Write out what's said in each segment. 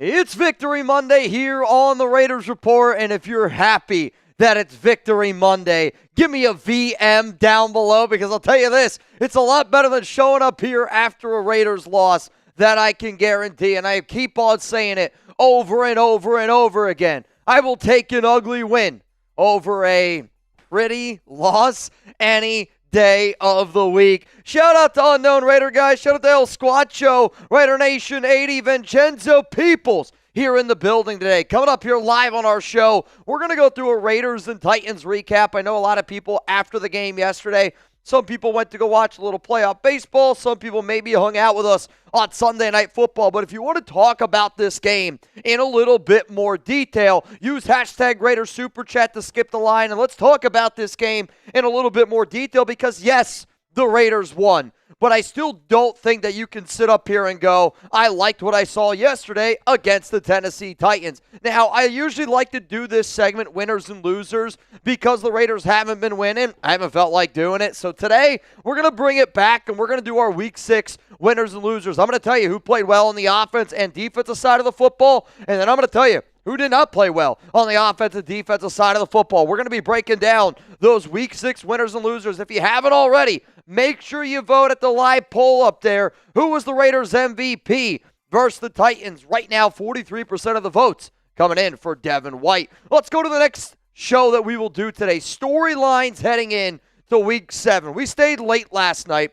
It's Victory Monday here on the Raiders Report, and if you're happy that it's Victory Monday, give me a VM down below, because I'll tell you this, it's a lot better than showing up here after a Raiders loss, that I can guarantee, and I keep on saying it over and over and over again. I will take an ugly win over a pretty loss any day of the week. Shout out to Unknown Raider guys. Shout out to El Squatcho, Raider Nation 80, Vincenzo Peoples here in the building today. Coming up here live on our show, we're going to go through a Raiders and Titans recap. I know a lot of people after the game yesterday, some people went to go watch a little playoff baseball. Some people maybe hung out with us on Sunday Night Football. But if you want to talk about this game in a little bit more detail, use hashtag Raiders Super Chat to skip the line. And let's talk about this game in a little bit more detail because, yes, the Raiders won. But I still don't think that you can sit up here and go, I liked what I saw yesterday against the Tennessee Titans. Now, I usually like to do this segment, winners and losers, because the Raiders haven't been winning. I haven't felt like doing it. So today, we're going to bring it back, and we're going to do our Week 6 winners and losers. I'm going to tell you who played well on the offense and defensive side of the football, and then I'm going to tell you who did not play well on the offensive defensive side of the football. We're going to be breaking down those Week 6 winners and losers. If you haven't already, make sure you vote at the live poll up there. Who was the Raiders MVP versus the Titans? Right now, 43% of the votes coming in for Devin White. Let's go to the next show that we will do today. Storylines heading in to Week 7. We stayed late last night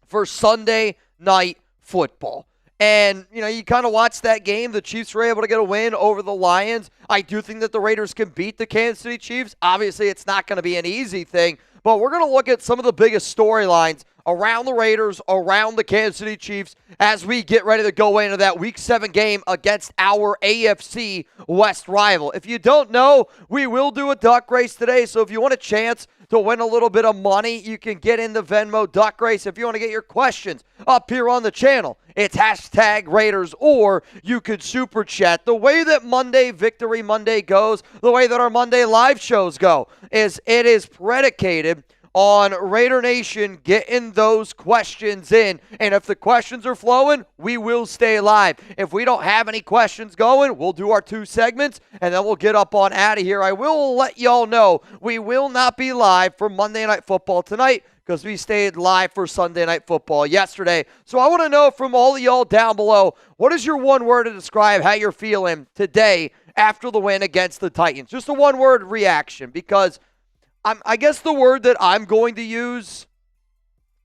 for Sunday Night Football. And, you kind of watched that game. The Chiefs were able to get a win over the Lions. I do think that the Raiders can beat the Kansas City Chiefs. Obviously, it's not going to be an easy thing. But we're going to look at some of the biggest storylines around the Raiders, around the Kansas City Chiefs, as we get ready to go into that Week 7 game against our AFC West rival. If you don't know, we will do a duck race today. So if you want a chance to win a little bit of money, you can get in the Venmo duck race. If you want to get your questions up here on the channel, it's hashtag Raiders, or you could super chat. The way that Monday Victory Monday goes, the way that our Monday live shows go, is it is predicated on Raider Nation getting those questions in. And if the questions are flowing, we will stay live. If we don't have any questions going, we'll do our 2 segments, and then we'll get up on out of here. I will let y'all know we will not be live for Monday Night Football tonight because we stayed live for Sunday Night Football yesterday. So I want to know from all of y'all down below, what is your one word to describe how you're feeling today after the win against the Titans? Just a one-word reaction, because I guess the word that I'm going to use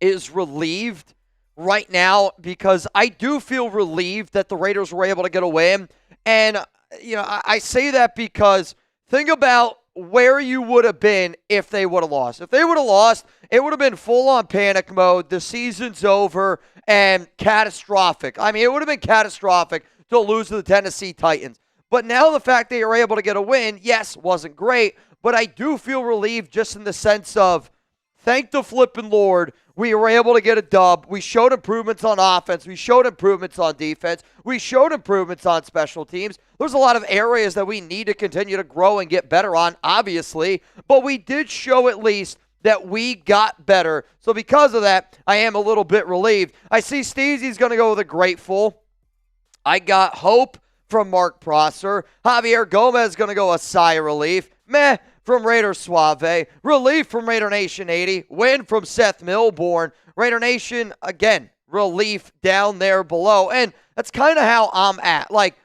is relieved right now, because I do feel relieved that the Raiders were able to get a win. And, I say that because think about where you would have been if they would have lost. If they would have lost, it would have been full-on panic mode. The season's over and catastrophic. I mean, it would have been catastrophic to lose to the Tennessee Titans. But now the fact that you're able to get a win, yes, wasn't great, but I do feel relieved just in the sense of, thank the flipping Lord, we were able to get a dub. We showed improvements on offense. We showed improvements on defense. We showed improvements on special teams. There's a lot of areas that we need to continue to grow and get better on, obviously, but we did show at least that we got better. So because of that, I am a little bit relieved. I see Steezy's going to go with a grateful. I got hope from Mark Prosser. Javier Gomez is going to go a sigh of relief. Meh from Raider Suave. Relief from Raider Nation 80. Win from Seth Milborn. Raider Nation, again, relief down there below. And that's kind of how I'm at. Like,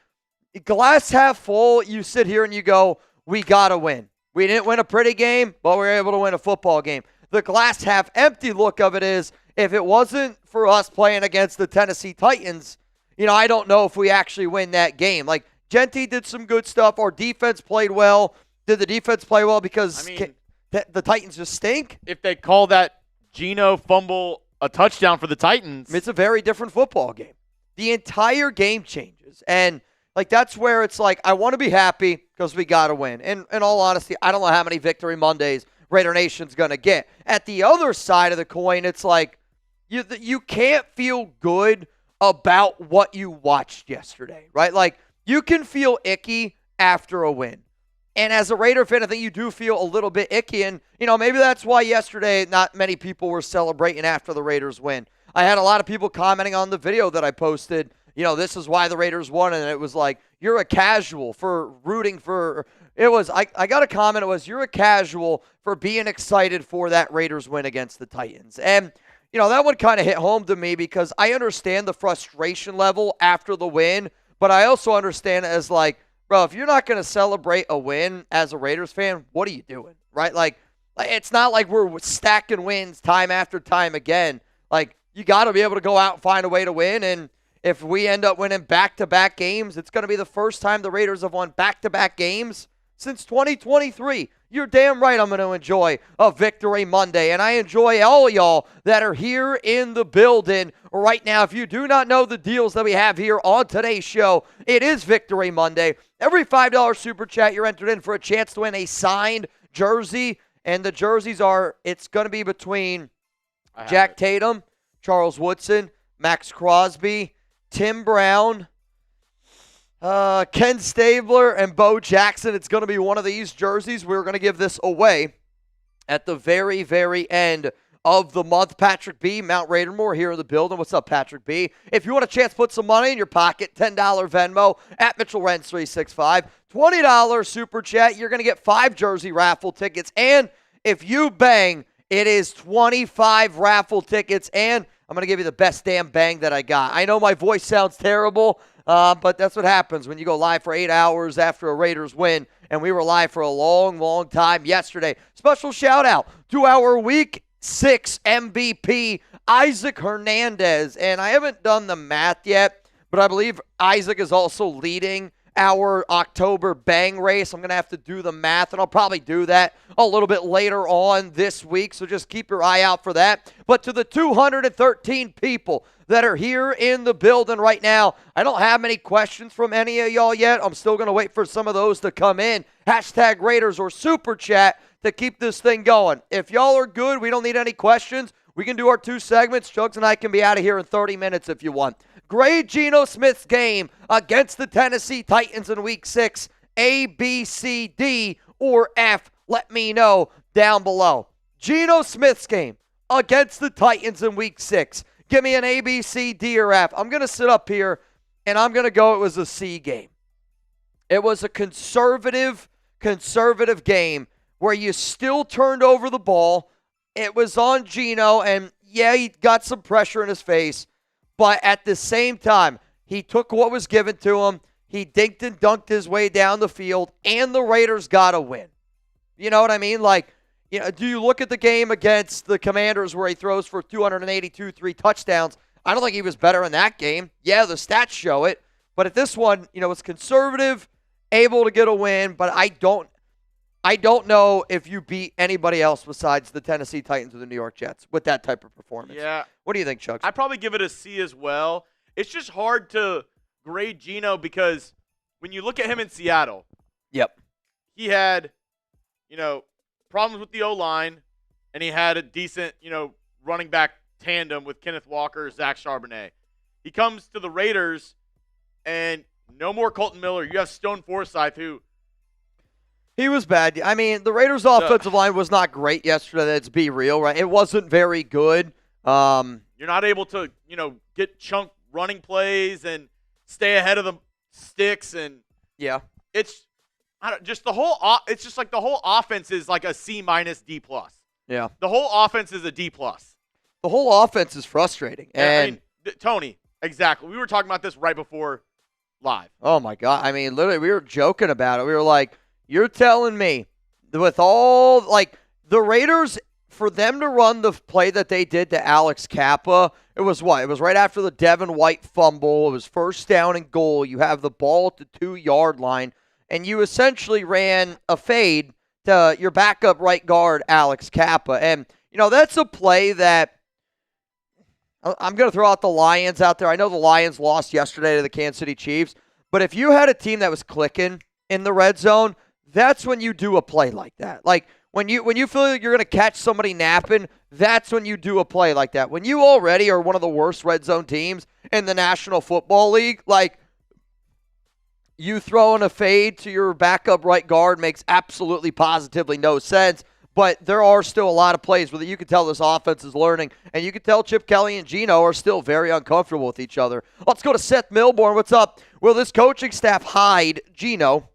glass half full, you sit here and you go, we got to win. We didn't win a pretty game, but we were able to win a football game. The glass half empty look of it is, if it wasn't for us playing against the Tennessee Titans, I don't know if we actually win that game. Like, Genty did some good stuff. Our defense played well. Did the defense play well because the Titans just stink? If they call that Geno fumble a touchdown for the Titans, it's a very different football game. The entire game changes. And, that's where it's like, I want to be happy because we got to win. And in all honesty, I don't know how many Victory Mondays Raider Nation's going to get. At the other side of the coin, it's like, you can't feel good about what you watched yesterday, right? Like, you can feel icky after a win. And as a Raider fan, I think you do feel a little bit icky. And, maybe that's why yesterday not many people were celebrating after the Raiders win. I had a lot of people commenting on the video that I posted this is why the Raiders won. And it was like, you're a casual for rooting for. It was, I got a comment. It was, you're a casual for being excited for that Raiders win against the Titans. And, that one kind of hit home to me because I understand the frustration level after the win, but I also understand it as like, bro, if you're not going to celebrate a win as a Raiders fan, what are you doing, right? Like, it's not like we're stacking wins time after time again. Like, you got to be able to go out and find a way to win, and if we end up winning back-to-back games, it's going to be the first time the Raiders have won back-to-back games since 2023. You're damn right I'm going to enjoy a Victory Monday, and I enjoy all y'all that are here in the building right now. If you do not know the deals that we have here on today's show, it is Victory Monday. Every $5 Super Chat, you're entered in for a chance to win a signed jersey, and the jerseys it's going to be between Jack Tatum, Charles Woodson, Max Crosby, Tim Brown, Ken Stabler, and Bo Jackson. It's going to be one of these jerseys. We're going to give this away at the very, very end of the month. Patrick B., Mount Raidermore here in the building. What's up, Patrick B.? If you want a chance to put some money in your pocket, $10 Venmo at Mitchell Renz 365, $20 Super Chat. You're going to get 5 jersey raffle tickets. And if you bang, it is 25 raffle tickets. And I'm going to give you the best damn bang that I got. I know my voice sounds terrible, but that's what happens when you go live for 8 hours after a Raiders win. And we were live for a long, long time yesterday. Special shout out to our Week 6 MVP, Isaac Hernandez. And I haven't done the math yet, but I believe Isaac is also leading our October bang race. I'm going to have to do the math, and I'll probably do that a little bit later on this week, so just keep your eye out for that. But to the 213 people that are here in the building right now, I don't have many questions from any of y'all yet. I'm still going to wait for some of those to come in. Hashtag Raiders or Super Chat to keep this thing going. If y'all are good, we don't need any questions. We can do our 2 segments. Chugs and I can be out of here in 30 minutes if you want. Grade Geno Smith's game against the Tennessee Titans in Week 6. A, B, C, D, or F. Let me know down below. Geno Smith's game against the Titans in Week 6. Give me an A, B, C, D, or F. I'm going to sit up here, and I'm going to go it was a C game. It was a conservative game where you still turned over the ball. It was on Geno, and yeah, he got some pressure in his face. But at the same time, he took what was given to him. He dinked and dunked his way down the field, and the Raiders got a win. You know what I mean? Like, do you look at the game against the Commanders where he throws for 282, 3 touchdowns? I don't think he was better in that game. Yeah, the stats show it. But at this one, it's conservative, able to get a win, but I don't know if you beat anybody else besides the Tennessee Titans or the New York Jets with that type of performance. Yeah. What do you think, Chuck? I'd probably give it a C as well. It's just hard to grade Geno because when you look at him in Seattle, yep, he had, problems with the O-line, and he had a decent, running back tandem with Kenneth Walker, Zach Charbonnet. He comes to the Raiders, and no more Colton Miller. You have Stone Forsythe, who he was bad. I mean, the Raiders' offensive line was not great yesterday. Let's be real, right? It wasn't very good. You're not able to, get chunk running plays and stay ahead of the sticks, and yeah, it's just the whole. It's just like the whole offense is like a C minus D plus. Yeah, the whole offense is a D plus. The whole offense is frustrating. And Tony, exactly. We were talking about this right before live. Oh my God! I mean, literally, we were joking about it. We were like, "You're telling me with all the Raiders." For them to run the play that they did to Alex Kappa, it was what? It was right after the Devin White fumble. It was 1st down and goal. You have the ball at the 2-yard line, and you essentially ran a fade to your backup right guard, Alex Kappa. And, that's a play that I'm going to throw out the Lions out there. I know the Lions lost yesterday to the Kansas City Chiefs, but if you had a team that was clicking in the red zone, that's when you do a play like that. Like, when you feel like you're going to catch somebody napping, that's when you do a play like that. When you already are one of the worst red zone teams in the National Football League, you throwing a fade to your backup right guard makes absolutely positively no sense. But there are still a lot of plays where you can tell this offense is learning, and you can tell Chip Kelly and Geno are still very uncomfortable with each other. Let's go to Seth Milborn. What's up? Will this coaching staff hide Geno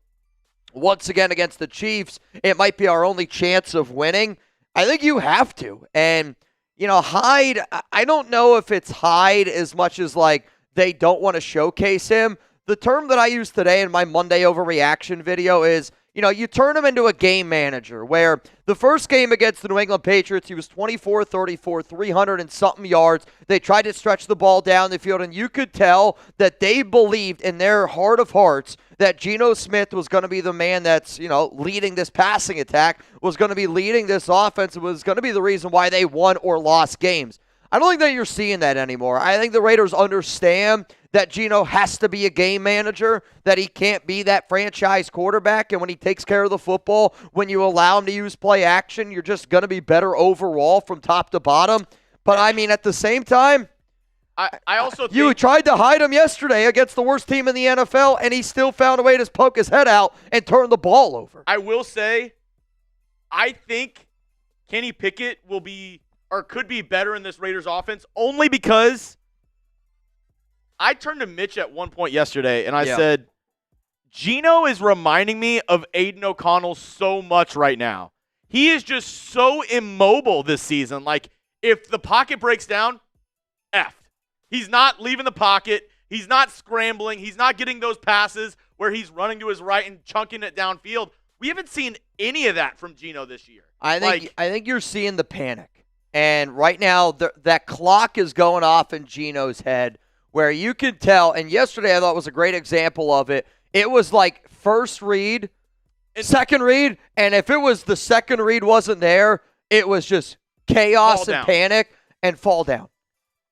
once again against the Chiefs? It might be our only chance of winning. I think you have to. And, hide, I don't know if it's hide as much as like they don't want to showcase him. The term that I used today in my Monday overreaction video is, you turn him into a game manager, where the first game against the New England Patriots, he was 24-34, 300 and something yards. They tried to stretch the ball down the field, and you could tell that they believed in their heart of hearts that Geno Smith was going to be the man that's, leading this passing attack, was going to be leading this offense, and was going to be the reason why they won or lost games. I don't think that you're seeing that anymore. I think the Raiders understand that Geno has to be a game manager, that he can't be that franchise quarterback, and when he takes care of the football, when you allow him to use play action, you're just going to be better overall from top to bottom. But, at the same time, I also think you tried to hide him yesterday against the worst team in the NFL, and he still found a way to poke his head out and turn the ball over. I will say, I think Kenny Pickett will be or could be better in this Raiders offense only because I turned to Mitch at one point yesterday and I said, Geno is reminding me of Aiden O'Connell so much right now. He is just so immobile this season. Like, if the pocket breaks down, effed. He's not leaving the pocket. He's not scrambling. He's not getting those passes where he's running to his right and chunking it downfield. We haven't seen any of that from Geno this year. I think you're seeing the panic. And right now, that clock is going off in Geno's head where you can tell, and yesterday I thought was a great example of it. It was like first read, second read, and if it was the second read wasn't there, it was just chaos and panic and fall down.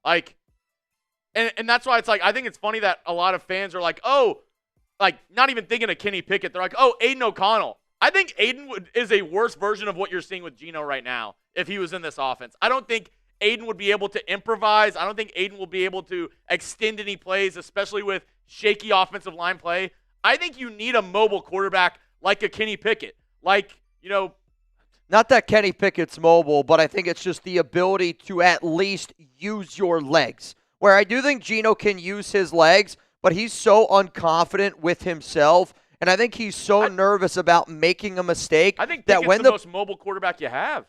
And that's why it's like, I think it's funny that a lot of fans are like, not even thinking of Kenny Pickett. They're like, Aiden O'Connell. I think Aiden is a worse version of what you're seeing with Geno right now if he was in this offense. I don't think Aiden would be able to improvise. I don't think Aiden will be able to extend any plays, especially with shaky offensive line play. I think you need a mobile quarterback like a Kenny Pickett. Not that Kenny Pickett's mobile, but I think it's just the ability to at least use your legs. Where I do think Geno can use his legs, but he's so unconfident with himself. And I think he's so nervous about making a mistake. I think Pickett's the most mobile quarterback you have.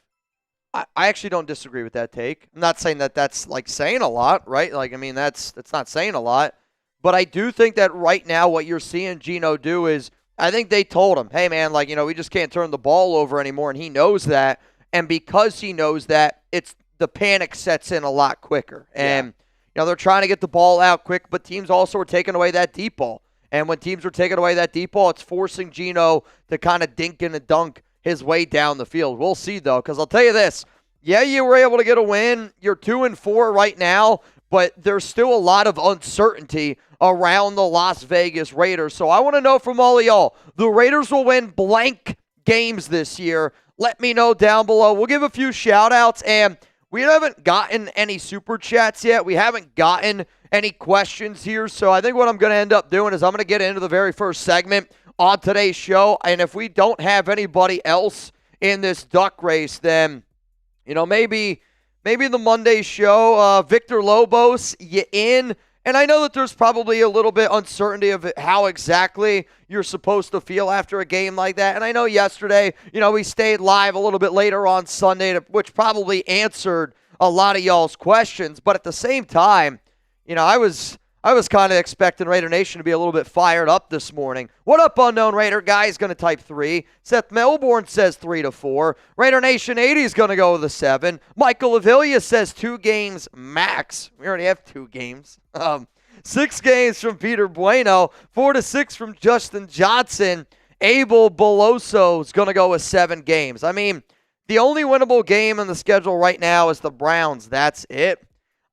I actually don't disagree with that take. I'm not saying that that's like saying a lot, right? That's not saying a lot. But I do think that right now what you're seeing Geno do is, I think they told him, hey, man, we just can't turn the ball over anymore. And he knows that. And because he knows that, the panic sets in a lot quicker. And, they're trying to get the ball out quick, but teams also are taking away that deep ball. And when teams are taking away that deep ball, it's forcing Geno to kind of dink and dunk his way down the field. We'll see, though, because I'll tell you this. Yeah, you were able to get a win. You're 2-4 right now, but there's still a lot of uncertainty around the Las Vegas Raiders. So I want to know from all of y'all, the Raiders will win blank games this year. Let me know down below. We'll give a few shout-outs, and we haven't gotten any super chats yet. We haven't gotten any questions here. So I think what I'm going to end up doing is I'm going to get into the very first segment on today's show. And if we don't have anybody else in this duck race, then, maybe the Monday show, Victor Lobos, you in? And I know that there's probably a little bit uncertainty of how exactly you're supposed to feel after a game like that. And I know yesterday, we stayed live a little bit later on Sunday, which probably answered a lot of y'all's questions. But at the same time, I was kind of expecting Raider Nation to be a little bit fired up this morning. What up, Unknown Raider? Guy's going to type 3. Seth Melbourne says 3-4. Raider Nation 80 is going to go with a 7. Michael Avilia says 2 games max. We already have 2 games. 6 games from Peter Bueno. 4-6 from Justin Johnson. Abel Beloso is going to go with 7 games. The only winnable game in the schedule right now is the Browns. That's it.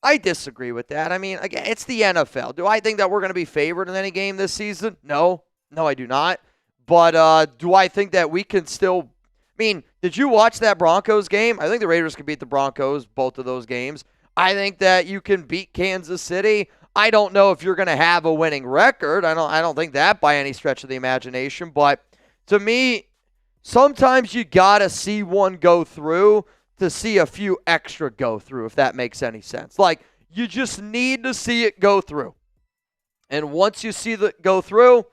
I disagree with that. Again, it's the NFL. Do I think that we're going to be favored in any game this season? No, I do not. But do I think that we can still did you watch that Broncos game? I think the Raiders can beat the Broncos, both of those games. I think that you can beat Kansas City. I don't know if you're going to have a winning record. I don't think that by any stretch of the imagination. But to me, sometimes you got to see one go through to see a few extra go through, if that makes any sense. Like, you just need to see it go through. And once you see that go through,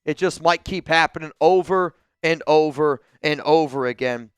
it just might keep happening over and over and over again.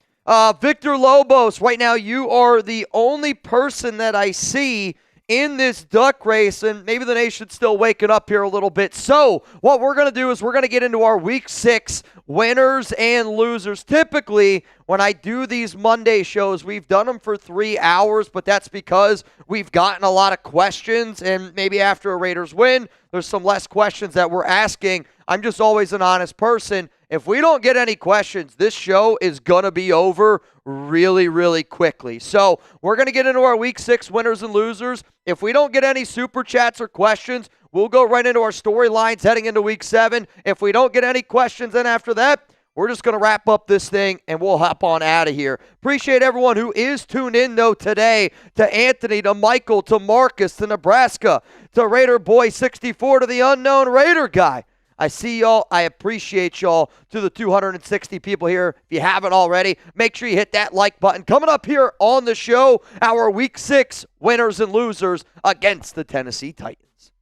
Victor Lobos, right now you are the only person that I see in this duck race, and maybe the nation's still waking up here a little bit. So what we're going to do is we're going to get into our Week 6 winners and losers. Typically, when I do these Monday shows, we've done them for 3 hours, but that's because we've gotten a lot of questions, and maybe after a Raiders win, there's some less questions that we're asking. I'm just always an honest person. If we don't get any questions, this show is going to be over really, really quickly. So we're going to get into our Week 6 winners and losers. If we don't get any super chats or questions, we'll go right into our storylines heading into Week 7. If we don't get any questions, then after that, we're just going to wrap up this thing and we'll hop on out of here. Appreciate everyone who is tuned in, though, today. To Anthony, to Michael, to Marcus, to Nebraska, to Raider Boy 64, to the unknown Raider guy. I see y'all. I appreciate y'all. To the 260 people here, if you haven't already, make sure you hit that like button. Coming up here on the show, our Week 6 winners and losers against the Tennessee Titans.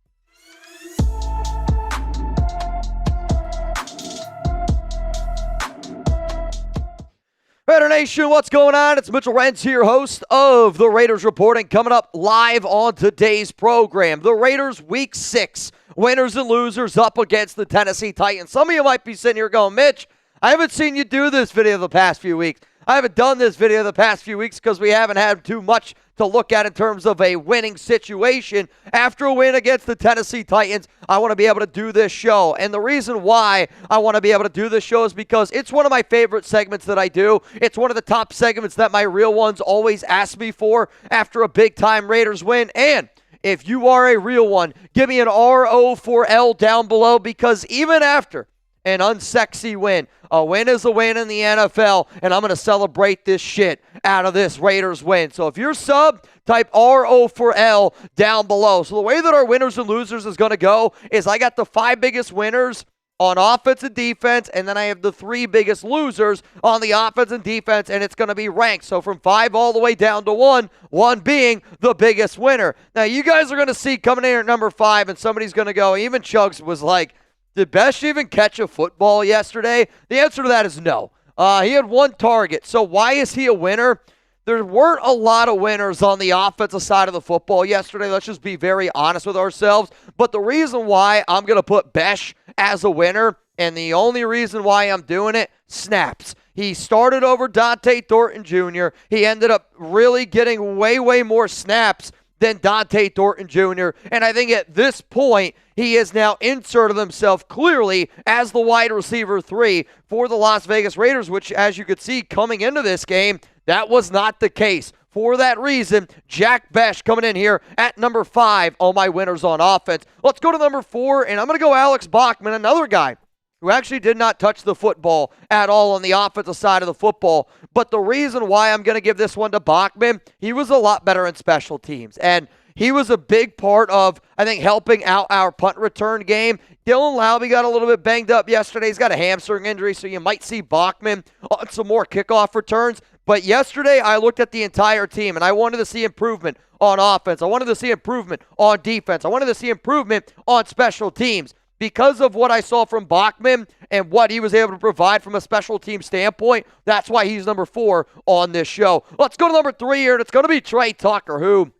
Raider Nation, what's going on? It's Mitchell Rentz here, host of the Raiders Report, and coming up live on today's program, the Raiders Week 6 winners and losers up against the Tennessee Titans. Some of you might be sitting here going, Mitch, I haven't seen you do this video the past few weeks. I haven't done this video the past few weeks because we haven't had too much to look at in terms of a winning situation. After a win against the Tennessee Titans, I want to be able to do this show. And the reason why I want to be able to do this show is because it's one of my favorite segments that I do. It's one of the top segments that my real ones always ask me for after a big-time Raiders win. And if you are a real one, give me an RO4L down below, because even after an unsexy win, a win is a win in the NFL, and I'm going to celebrate this shit out of this Raiders win. So if you're sub, type RO4L down below. So the way that our winners and losers is going to go is I got the 5 biggest winners on offense and defense, and then I have the 3 biggest losers on the offense and defense, and it's going to be ranked. So from 5 all the way down to 1, 1 being the biggest winner. Now, you guys are going to see coming in at number 5, and somebody's going to go, even Chugs was like, did Besh even catch a football yesterday? The answer to that is no. He had 1 target. So why is he a winner? There weren't a lot of winners on the offensive side of the football yesterday. Let's just be very honest with ourselves. But the reason why I'm going to put Besh as a winner, and the only reason why I'm doing it, snaps. He started over Dante Thornton Jr. He ended up really getting way, way more snaps than Dante Thornton Jr. And I think at this point, he has now inserted himself clearly as the wide receiver 3 for the Las Vegas Raiders, which, as you could see coming into this game, that was not the case. For that reason, Jack Besh coming in here at number 5 on my winners on offense. Let's go to number 4, and I'm going to go Alex Bachman, another guy who actually did not touch the football at all on the offensive side of the football. But the reason why I'm going to give this one to Bachman, he was a lot better in special teams. And he was a big part of, I think, helping out our punt return game. Dylan Laube got a little bit banged up yesterday. He's got a hamstring injury, so you might see Bachman on some more kickoff returns. But yesterday, I looked at the entire team, and I wanted to see improvement on offense. I wanted to see improvement on defense. I wanted to see improvement on special teams. Because of what I saw from Bachman and what he was able to provide from a special team standpoint, that's why he's number 4 on this show. Let's go to number 3 here, and it's going to be Trey Tucker, who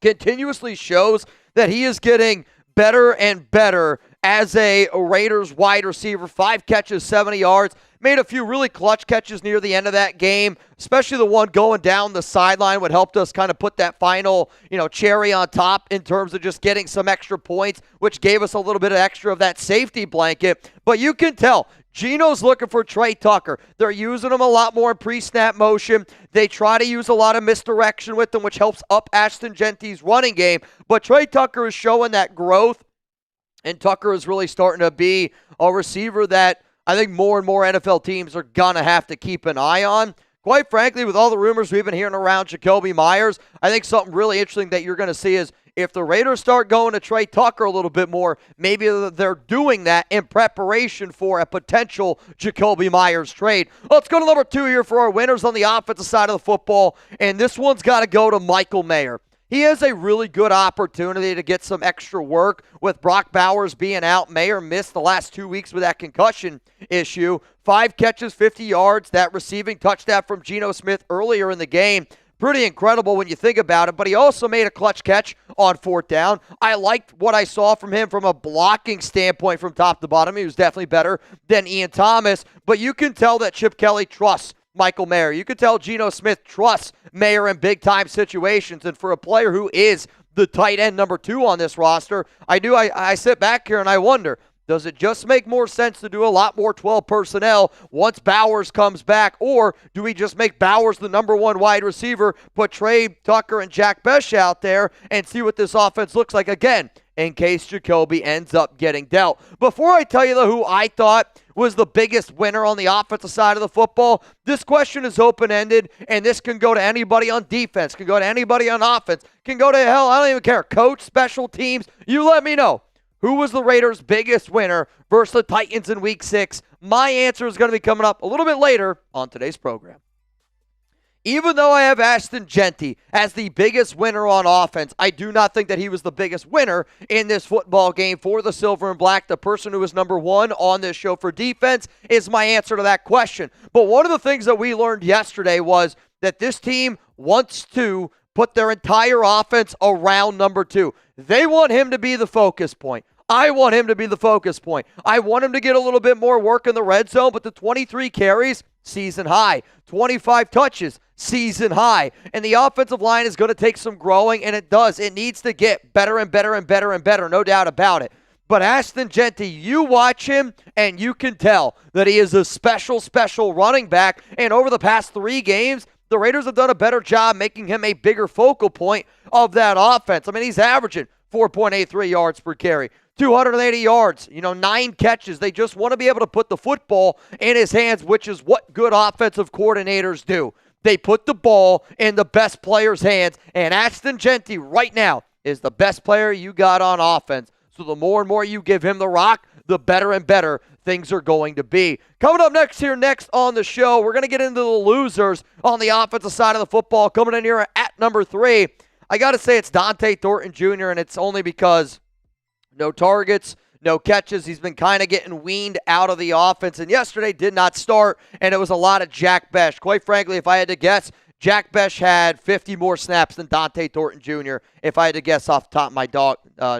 continuously shows that he is getting better and better as a Raiders wide receiver. 5 catches, 70 yards. Made a few really clutch catches near the end of that game, especially the one going down the sideline, what helped us kind of put that final, cherry on top in terms of just getting some extra points, which gave us a little bit of extra of that safety blanket. But you can tell Gino's looking for Trey Tucker. They're using him a lot more in pre-snap motion. They try to use a lot of misdirection with him, which helps up Ashton Genty's running game. But Trey Tucker is showing that growth, and Tucker is really starting to be a receiver that I think more and more NFL teams are going to have to keep an eye on. Quite frankly, with all the rumors we've been hearing around Jacoby Myers, I think something really interesting that you're going to see is if the Raiders start going to Trey Tucker a little bit more, maybe they're doing that in preparation for a potential Jakobi Meyers trade. Let's go to number 2 here for our winners on the offensive side of the football, and this one's got to go to Michael Mayer. He has a really good opportunity to get some extra work with Brock Bowers being out. Mayer missed the last 2 weeks with that concussion issue. 5 catches, 50 yards. That receiving touchdown from Geno Smith earlier in the game. Pretty incredible when you think about it, but he also made a clutch catch on 4th down. I liked what I saw from him from a blocking standpoint from top to bottom. He was definitely better than Ian Thomas, but you can tell that Chip Kelly trusts Michael Mayer. You could tell Geno Smith trusts Mayer in big-time situations, and for a player who is the tight end number 2 on this roster, I sit back here and I wonder, does it just make more sense to do a lot more 12 personnel once Bowers comes back, or do we just make Bowers the number 1 wide receiver, put Trey Tucker and Jack Besh out there, and see what this offense looks like again, in case Jakobi ends up getting dealt? Before I tell you who I thought was the biggest winner on the offensive side of the football, this question is open-ended, and this can go to anybody on defense, can go to anybody on offense, can go to, hell, I don't even care, coach, special teams. You let me know. Who was the Raiders' biggest winner versus the Titans in Week 6? My answer is going to be coming up a little bit later on today's program. Even though I have Ashton Jeanty as the biggest winner on offense, I do not think that he was the biggest winner in this football game for the Silver and Black. The person who was number 1 on this show for defense is my answer to that question. But one of the things that we learned yesterday was that this team wants to put their entire offense around number 2. They want him to be the focus point. I want him to be the focus point. I want him to get a little bit more work in the red zone, but the 23 carries, season high. 25 touches, season high. And the offensive line is going to take some growing, and it does. It needs to get better and better and better and better, no doubt about it. But Ashton Jeanty, you watch him, and you can tell that he is a special, special running back. And over the past 3 games, the Raiders have done a better job making him a bigger focal point of that offense. I mean, he's averaging 4.83 yards per carry. 280 yards, 9 catches. They just want to be able to put the football in his hands, which is what good offensive coordinators do. They put the ball in the best player's hands, and Ashton Jeanty right now is the best player you got on offense. So the more and more you give him the rock, the better and better things are going to be. Coming up next on the show, we're going to get into the losers on the offensive side of the football. Coming in here at number 3, I got to say it's Dante Thornton Jr., and it's only because no targets, no catches. He's been kind of getting weaned out of the offense, and yesterday did not start, and it was a lot of Jack Besh. Quite frankly, if I had to guess, Jack Besh had 50 more snaps than Dante Thornton Jr., if I had to guess off the top of my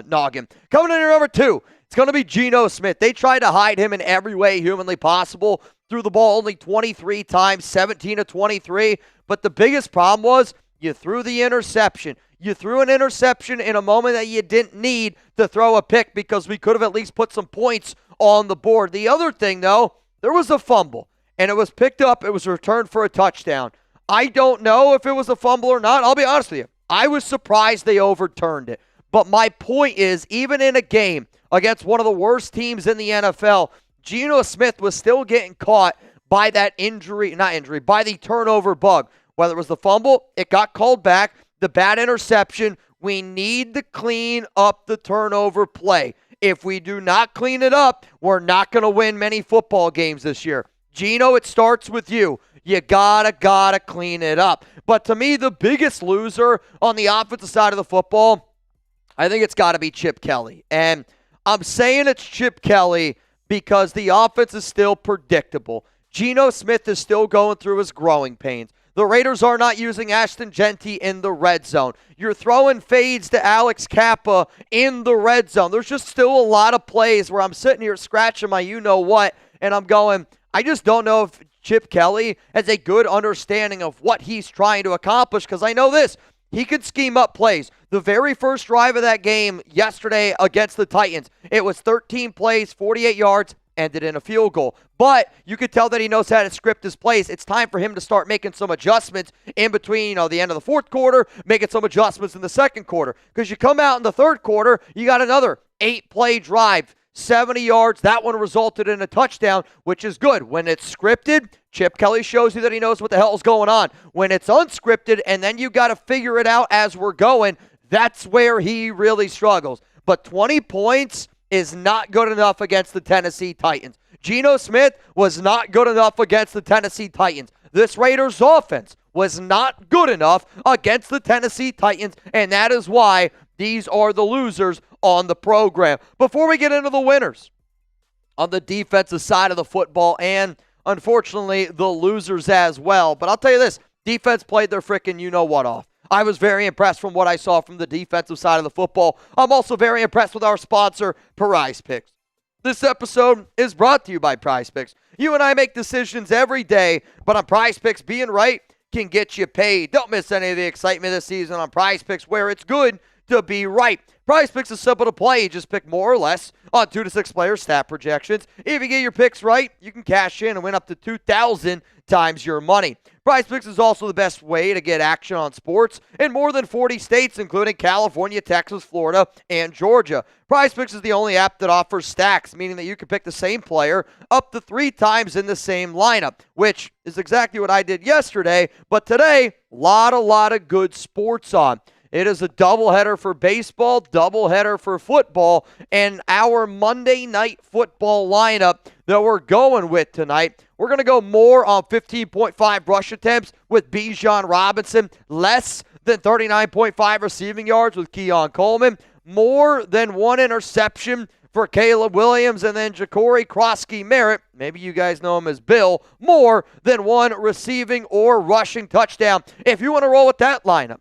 noggin. Coming in at number 2, it's going to be Geno Smith. They tried to hide him in every way humanly possible. Threw the ball only 23 times, 17 of 23, but the biggest problem was you threw the interception. You threw an interception in a moment that you didn't need to throw a pick because we could have at least put some points on the board. The other thing, though, there was a fumble, and it was picked up. It was returned for a touchdown. I don't know if it was a fumble or not. I'll be honest with you. I was surprised they overturned it. But my point is, even in a game against one of the worst teams in the NFL, Geno Smith was still getting caught by that by the turnover bug. Whether it was the fumble, it got called back. The bad interception, we need to clean up the turnover play. If we do not clean it up, we're not going to win many football games this year. Geno, it starts with you. You gotta clean it up. But to me, the biggest loser on the offensive side of the football, I think it's got to be Chip Kelly. And I'm saying it's Chip Kelly because the offense is still predictable. Geno Smith is still going through his growing pains. The Raiders are not using Ashton Jeanty in the red zone. You're throwing fades to Alex Kappa in the red zone. There's just still a lot of plays where I'm sitting here scratching my you-know-what, and I'm going, I just don't know if Chip Kelly has a good understanding of what he's trying to accomplish, because I know this. He could scheme up plays. The very first drive of that game yesterday against the Titans, it was 13 plays, 48 yards, ended in a field goal. But you could tell that he knows how to script his plays. It's time for him to start making some adjustments in between, the end of the fourth quarter, making some adjustments in the second quarter. Because you come out in the third quarter, you got another 8-play drive, 70 yards. That one resulted in a touchdown, which is good. When it's scripted, Chip Kelly shows you that he knows what the hell's going on. When it's unscripted and then you got to figure it out as we're going, That's where he really struggles. But 20 points is not good enough against the Tennessee Titans. Geno Smith was not good enough against the Tennessee Titans. This Raiders offense was not good enough against the Tennessee Titans, and that is why these are the losers on the program. Before we get into the winners on the defensive side of the football, and unfortunately the losers as well, but I'll tell you this, defense played their freaking you-know-what off. I was very impressed from what I saw from the defensive side of the football. I'm also very impressed with our sponsor, PrizePicks. This episode is brought to you by PrizePicks. You and I make decisions every day, but on PrizePicks, being right can get you paid. Don't miss any of the excitement this season on PrizePicks, where it's good to be right. PrizePicks is simple to play. You just pick more or less on 2 to 6 player stat projections. If you get your picks right, you can cash in and win up to 2,000 times your money. PrizePicks is also the best way to get action on sports in more than 40 states, including California, Texas, Florida, and Georgia. PrizePicks is the only app that offers stacks, meaning that you can pick the same player up to 3 times in the same lineup, which is exactly what I did yesterday. But today, a lot of good sports on. It is a doubleheader for baseball, doubleheader for football, and our Monday Night Football lineup that we're going with tonight. We're going to go more on 15.5 rush attempts with Bijan Robinson, less than 39.5 receiving yards with Keon Coleman, more than 1 interception for Caleb Williams, and then Ja'Cory Krosky-Merritt, maybe you guys know him as Bill, more than 1 receiving or rushing touchdown. If you want to roll with that lineup,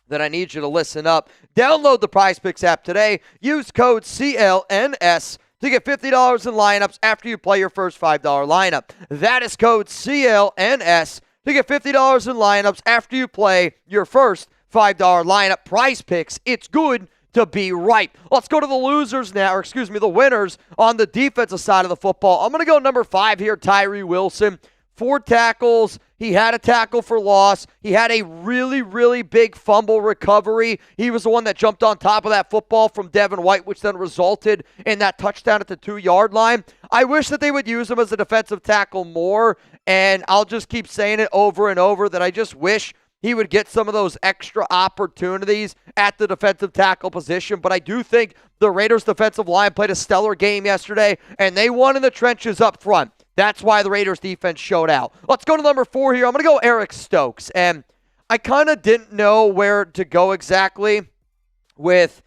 then I need you to listen up. Download the PrizePicks app today. Use code CLNS to get $50 in lineups after you play your first $5 lineup. That is code CLNS to get $50 in lineups after you play your first $5 lineup. PrizePicks, it's good to be right. Let's go to the losers now, or excuse me, the winners on the defensive side of the football. I'm going to go number 5 here, Tyree Wilson. 4 tackles. He had a tackle for loss. He had a really big fumble recovery. He was the one that jumped on top of that football from Devin White, which then resulted in that touchdown at the 2-yard line. I wish that they would use him as a defensive tackle more, and I'll just keep saying it over and over that I just wish he would get some of those extra opportunities at the defensive tackle position. But I do think the Raiders' defensive line played a stellar game yesterday, and they won in the trenches up front. That's why the Raiders defense showed out. Let's go to number 4 here. I'm going to go Eric Stokes. And I kind of didn't know where to go exactly with,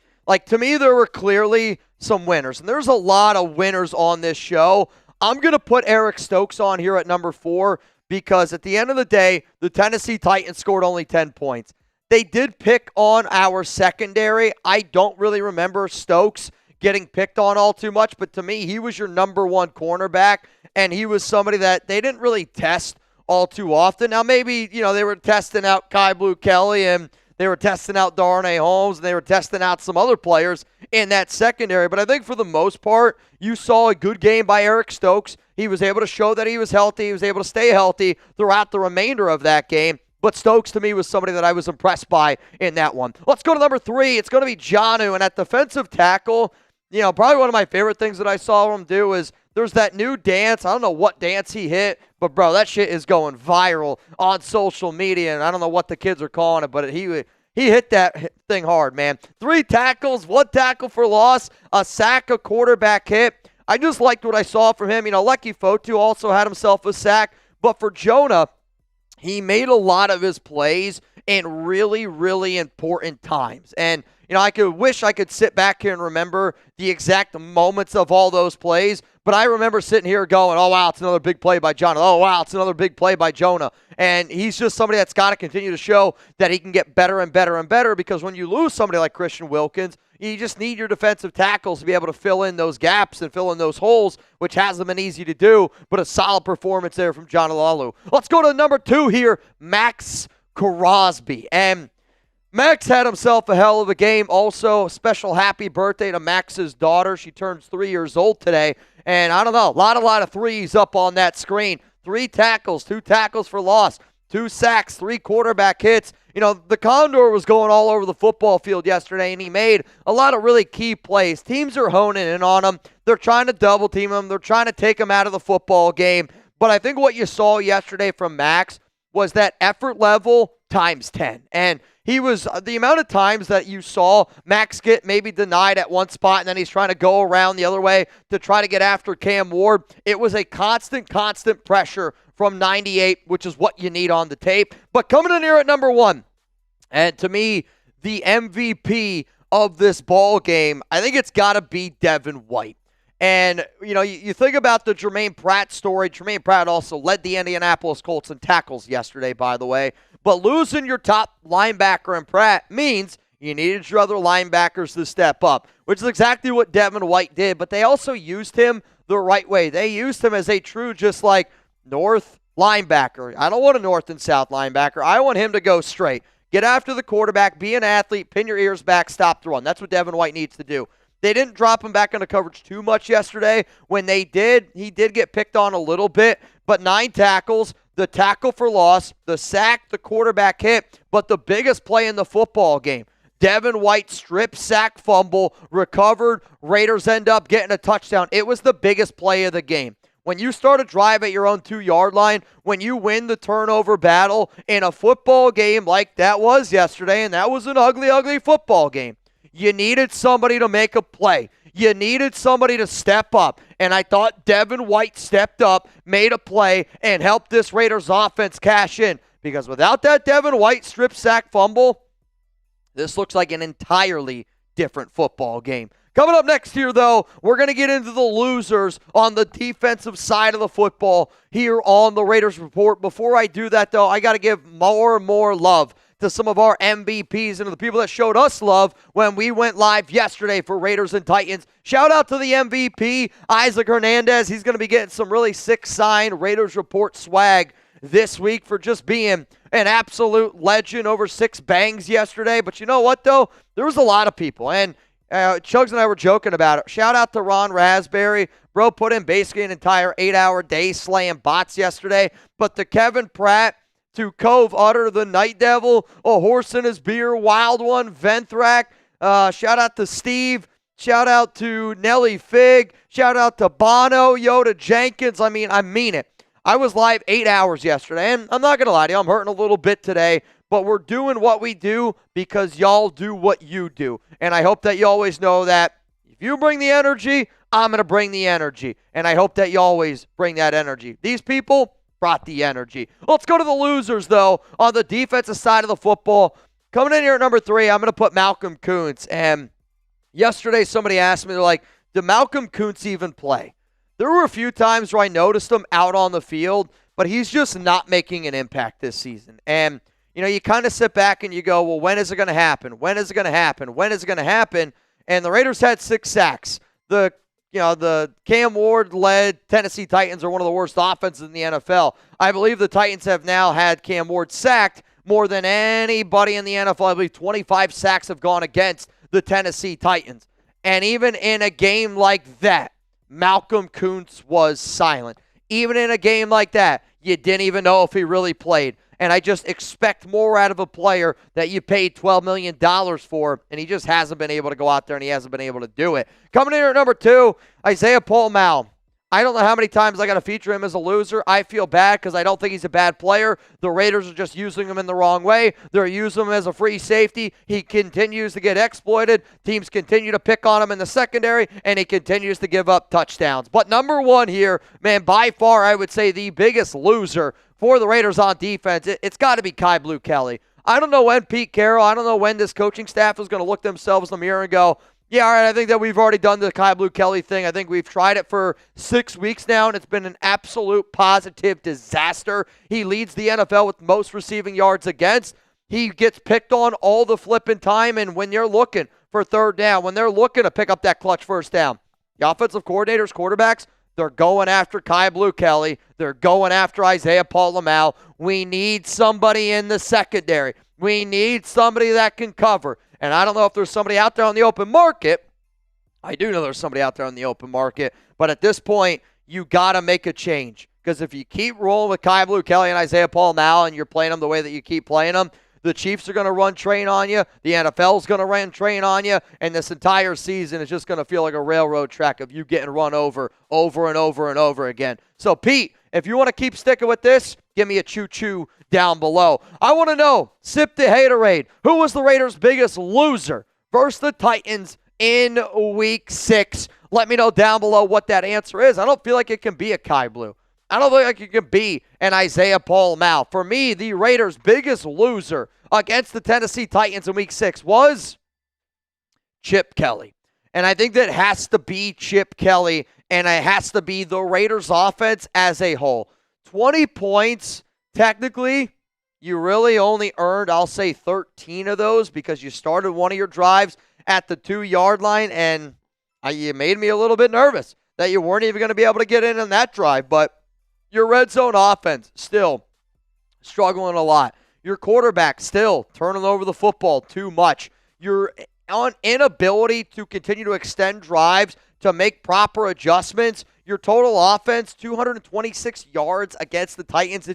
to me, there were clearly some winners. And there's a lot of winners on this show. I'm going to put Eric Stokes on here at number 4 because at the end of the day, the Tennessee Titans scored only 10 points. They did pick on our secondary. I don't really remember Stokes getting picked on all too much, but to me, he was your number 1 cornerback. And he was somebody that they didn't really test all too often. Now, maybe, they were testing out Kai Blue Kelly, and they were testing out Darnay Holmes, and they were testing out some other players in that secondary. But I think for the most part, you saw a good game by Eric Stokes. He was able to show that he was healthy. He was able to stay healthy throughout the remainder of that game. But Stokes, to me, was somebody that I was impressed by in that one. Let's go to number 3. It's going to be Jonnu. And at defensive tackle, probably one of my favorite things that I saw him do is there's that new dance. I don't know what dance he hit, but, bro, that shit is going viral on social media, and I don't know what the kids are calling it, but he hit that thing hard, man. 3 tackles, 1 tackle for loss, a sack, a quarterback hit. I just liked what I saw from him. Lucky Fotu also had himself a sack, but for Jonah, he made a lot of his plays in really important times. And, I wish I could sit back here and remember the exact moments of all those plays, but I remember sitting here going, oh, wow, it's another big play by Jonah. Oh, wow, it's another big play by Jonah. And he's just somebody that's got to continue to show that he can get better and better because when you lose somebody like Christian Wilkins, you just need your defensive tackles to be able to fill in those gaps and fill in those holes, which hasn't been easy to do, but a solid performance there from John Alalu. Let's go to number 2 here, Max Crosby. And Max had himself a hell of a game. Also, a special happy birthday to Max's daughter. She turns 3 years old today. And I don't know, a lot of threes up on that screen. 3 tackles, 2 tackles for loss, 2 sacks, 3 quarterback hits. The Condor was going all over the football field yesterday, and he made a lot of really key plays. Teams are honing in on him. They're trying to double team him. They're trying to take him out of the football game. But I think what you saw yesterday from Max was that effort level times 10. And He was the amount of times that you saw Max get maybe denied at one spot and then he's trying to go around the other way to try to get after Cam Ward. It was a constant pressure from 98, which is what you need on the tape. But coming in here at number 1, and to me, the MVP of this ball game, I think it's got to be Devin White. And, you think about the Jermaine Pratt story. Jermaine Pratt also led the Indianapolis Colts in tackles yesterday, by the way. But losing your top linebacker in Pratt means you needed your other linebackers to step up, which is exactly what Devin White did. But they also used him the right way. They used him as a true just like north linebacker. I don't want a north and south linebacker. I want him to go straight. Get after the quarterback, be an athlete, pin your ears back, stop the run. That's what Devin White needs to do. They didn't drop him back into coverage too much yesterday. When they did, he did get picked on a little bit, but 9 tackles, the tackle for loss, the sack, the quarterback hit, but the biggest play in the football game. Devin White strip sack fumble, recovered, Raiders end up getting a touchdown. It was the biggest play of the game. When you start a drive at your own 2-yard line, when you win the turnover battle in a football game like that was yesterday, and that was an ugly, ugly football game, you needed somebody to make a play. You needed somebody to step up. And I thought Devin White stepped up, made a play, and helped this Raiders offense cash in. Because without that Devin White strip sack fumble, this looks like an entirely different football game. Coming up next here, though, we're going to get into the losers on the defensive side of the football here on the Raiders Report. Before I do that, though, I got to give more and more love to some of our MVPs and to the people that showed us love when we went live yesterday for Raiders and Titans. Shout out to the MVP, Isaac Hernandez. He's going to be getting some really sick signed Raiders Report swag this week for just being an absolute legend, over 6 bangs yesterday. But you know what, though? There was a lot of people, and Chugs and I were joking about it. Shout out to Ron Raspberry. Bro put in basically an entire 8-hour day slaying bots yesterday. But the Kevin Pratt to Cove Utter, the Night Devil, a horse in his beer, Wild One, Venthrak. Shout out to Steve. Shout out to Nelly Fig. Shout out to Bono, Yoda Jenkins. I mean it. I was live 8 hours yesterday, and I'm not going to lie to you, I'm hurting a little bit today, but we're doing what we do because y'all do what you do. And I hope that you always know that if you bring the energy, I'm going to bring the energy. And I hope that you always bring that energy. These people brought the energy. Let's go to the losers, though, on the defensive side of the football. Coming in here at number 3, I'm going to put Malcolm Kuntz. And yesterday somebody asked me, they're like, did Malcolm Kuntz even play? There were a few times where I noticed him out on the field, but he's just not making an impact this season. And, you kind of sit back and you go, well, when is it going to happen? When is it going to happen? When is it going to happen? And the Raiders had 6 sacks. The Cam Ward-led Tennessee Titans are one of the worst offenses in the NFL. I believe the Titans have now had Cam Ward sacked more than anybody in the NFL. I believe 25 sacks have gone against the Tennessee Titans. And even in a game like that, Malcolm Kuntz was silent. Even in a game like that, you didn't even know if he really played. And I just expect more out of a player that you paid $12 million for, and he just hasn't been able to go out there, and he hasn't been able to do it. Coming in here at number 2, Isaiah Paul-Mal. I don't know how many times I got to feature him as a loser. I feel bad because I don't think he's a bad player. The Raiders are just using him in the wrong way. They're using him as a free safety. He continues to get exploited. Teams continue to pick on him in the secondary, and he continues to give up touchdowns. But number 1 here, man, by far I would say the biggest loser for the Raiders on defense, it's got to be Kai Blue Kelly. I don't know when Pete Carroll, I don't know when this coaching staff is going to look themselves in the mirror and go, yeah, all right, I think that we've already done the Kai Blue Kelly thing. I think we've tried it for 6 weeks now, and it's been an absolute positive disaster. He leads the NFL with most receiving yards against. He gets picked on all the flipping time, and when you're looking for third down, when they're looking to pick up that clutch first down, the offensive coordinators, quarterbacks, they're going after Kai Blue Kelly. They're going after Isaiah Paul-Mal. We need somebody in the secondary. We need somebody that can cover. And I don't know if there's somebody out there on the open market. I do know there's somebody out there on the open market. But at this point, you got to make a change. Because if you keep rolling with Kai Blue Kelly and Isaiah Paul-Mal and you're playing them the way that you keep playing them, the Chiefs are going to run train on you. The NFL's going to run train on you. And this entire season is just going to feel like a railroad track of you getting run over and over and over again. So, Pete, if you want to keep sticking with this, Give me a choo-choo down below. I want to know, Sip the Haterade, who was the Raiders' biggest loser versus the Titans in Week 6? Let me know down below what that answer is. I don't feel like it can be a Kai Blue. I don't feel like it can be an Isaiah Paul Mal. For me, the Raiders' biggest loser against the Tennessee Titans in Week 6 was Chip Kelly. And I think that has to be Chip Kelly, and it has to be the Raiders' offense as a whole. 20 points, technically, you really only earned, I'll say, 13 of those because you started one of your drives at the 2-yard line, and you made me a little bit nervous that you weren't even going to be able to get in on that drive. But your red zone offense still struggling a lot. Your quarterback still turning over the football too much. Your inability to continue to extend drives, to make proper adjustments. Your total offense, 226 yards against the Titans.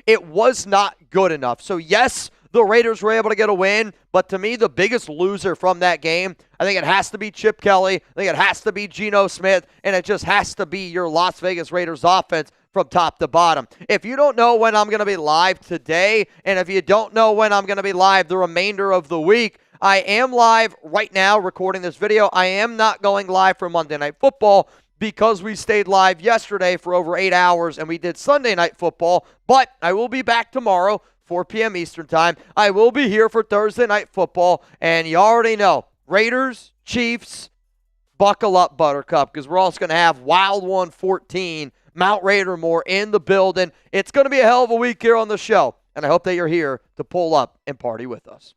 It was not good enough. So, yes, the Raiders were able to get a win, but to me, the biggest loser from that game, I think it has to be Chip Kelly. I think it has to be Geno Smith, and it just has to be your Las Vegas Raiders offense from top to bottom. If you don't know when I'm going to be live today, and if you don't know when I'm going to be live the remainder of the week, I am live right now recording this video. I am not going live for Monday Night Football because we stayed live yesterday for over 8 hours and we did Sunday Night Football, but I will be back tomorrow, 4 p.m. Eastern Time. I will be here for Thursday Night Football, and you already know, Raiders, Chiefs, buckle up, Buttercup, because we're also going to have Wild One 14, Mount Raidermore in the building. It's going to be a hell of a week here on the show, and I hope that you're here to pull up and party with us.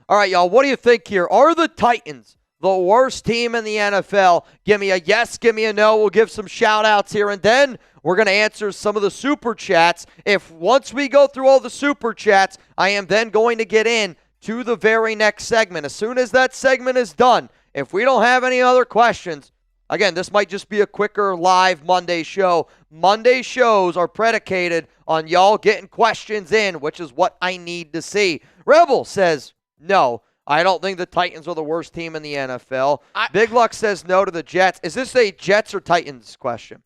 All right, y'all, what do you think here? Are the Titans the worst team in the NFL? Give me a yes, give me a no. We'll give some shout-outs here, and then we're going to answer some of the Super Chats. Once we go through all the Super Chats, I am then going to get in to the very next segment. As soon as that segment is done, if we don't have any other questions, again, this might just be a quicker live Monday show. Monday shows are predicated on y'all getting questions in, which is what I need to see. Rebel says, no, I don't think the Titans are the worst team in the NFL. Big Luck says no to the Jets. Is this a Jets or Titans question?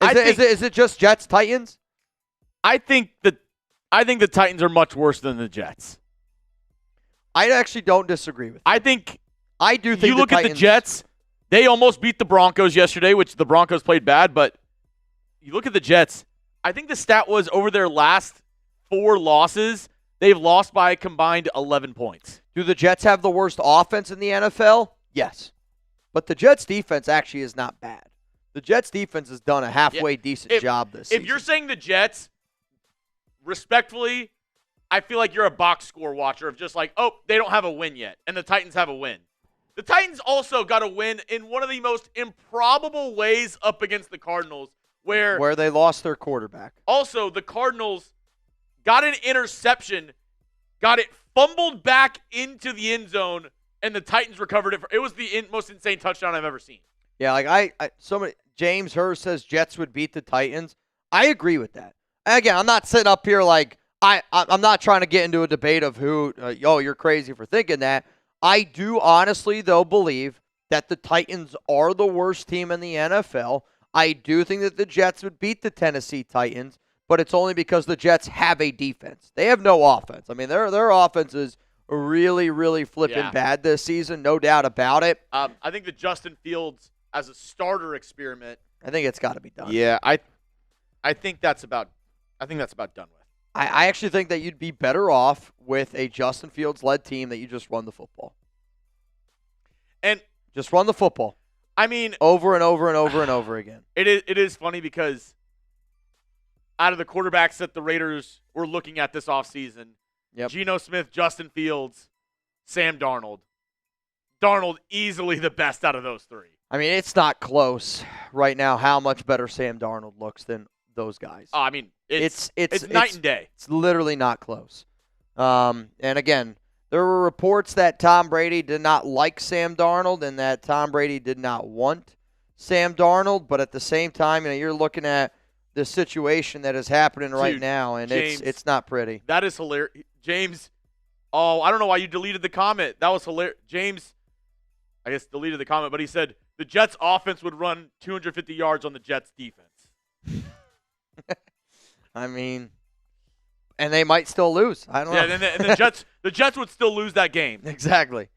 Is it just Jets, Titans? I think the Titans are much worse than the Jets. I actually don't disagree with you. I do think you look at the Jets, they almost beat the Broncos yesterday, which the Broncos played bad, but you look at the Jets, I think the stat was over their last 4 losses, they've lost by a combined 11 points. Do the Jets have the worst offense in the NFL? Yes. But the Jets' defense actually is not bad. The Jets' defense has done a halfway decent job this season. If you're saying the Jets, respectfully, I feel like you're a box score watcher of just like, oh, they don't have a win yet, and the Titans have a win. The Titans also got a win in one of the most improbable ways up against the Cardinals, where they lost their quarterback. Also, the Cardinals got an interception, got it fumbled back into the end zone, and the Titans recovered it. It was the most insane touchdown I've ever seen. Yeah, like James Hurst says Jets would beat the Titans. I agree with that. Again, I'm not sitting up here like I'm not trying to get into a debate of who. You're crazy for thinking that. I do honestly, though, believe that the Titans are the worst team in the NFL. I do think that the Jets would beat the Tennessee Titans, but it's only because the Jets have a defense. They have no offense. I mean, their offense is really, really flipping bad this season, no doubt about it. I think the Justin Fields as a starter experiment. I think it's got to be done. Yeah, I think that's about done with. I actually think that you'd be better off with a Justin Fields-led team that you just run the football. And just run the football. I mean, over and over and over and over again. It is funny because out of the quarterbacks that the Raiders were looking at this offseason, Geno Smith, Justin Fields, Sam Darnold. Darnold easily the best out of those 3. I mean, it's not close right now how much better Sam Darnold looks than those guys. Oh, I mean, it's night and day. It's literally not close. And again, there were reports that Tom Brady did not like Sam Darnold and that Tom Brady did not want Sam Darnold. But at the same time, you're looking at the situation that is happening right now, and James, it's not pretty. That is hilarious. James, I don't know why you deleted the comment. That was hilarious. James, I guess, deleted the comment, but he said the Jets offense would run 250 yards on the Jets defense. I mean, and they might still lose. I don't know. Yeah, and the Jets would still lose that game. Exactly.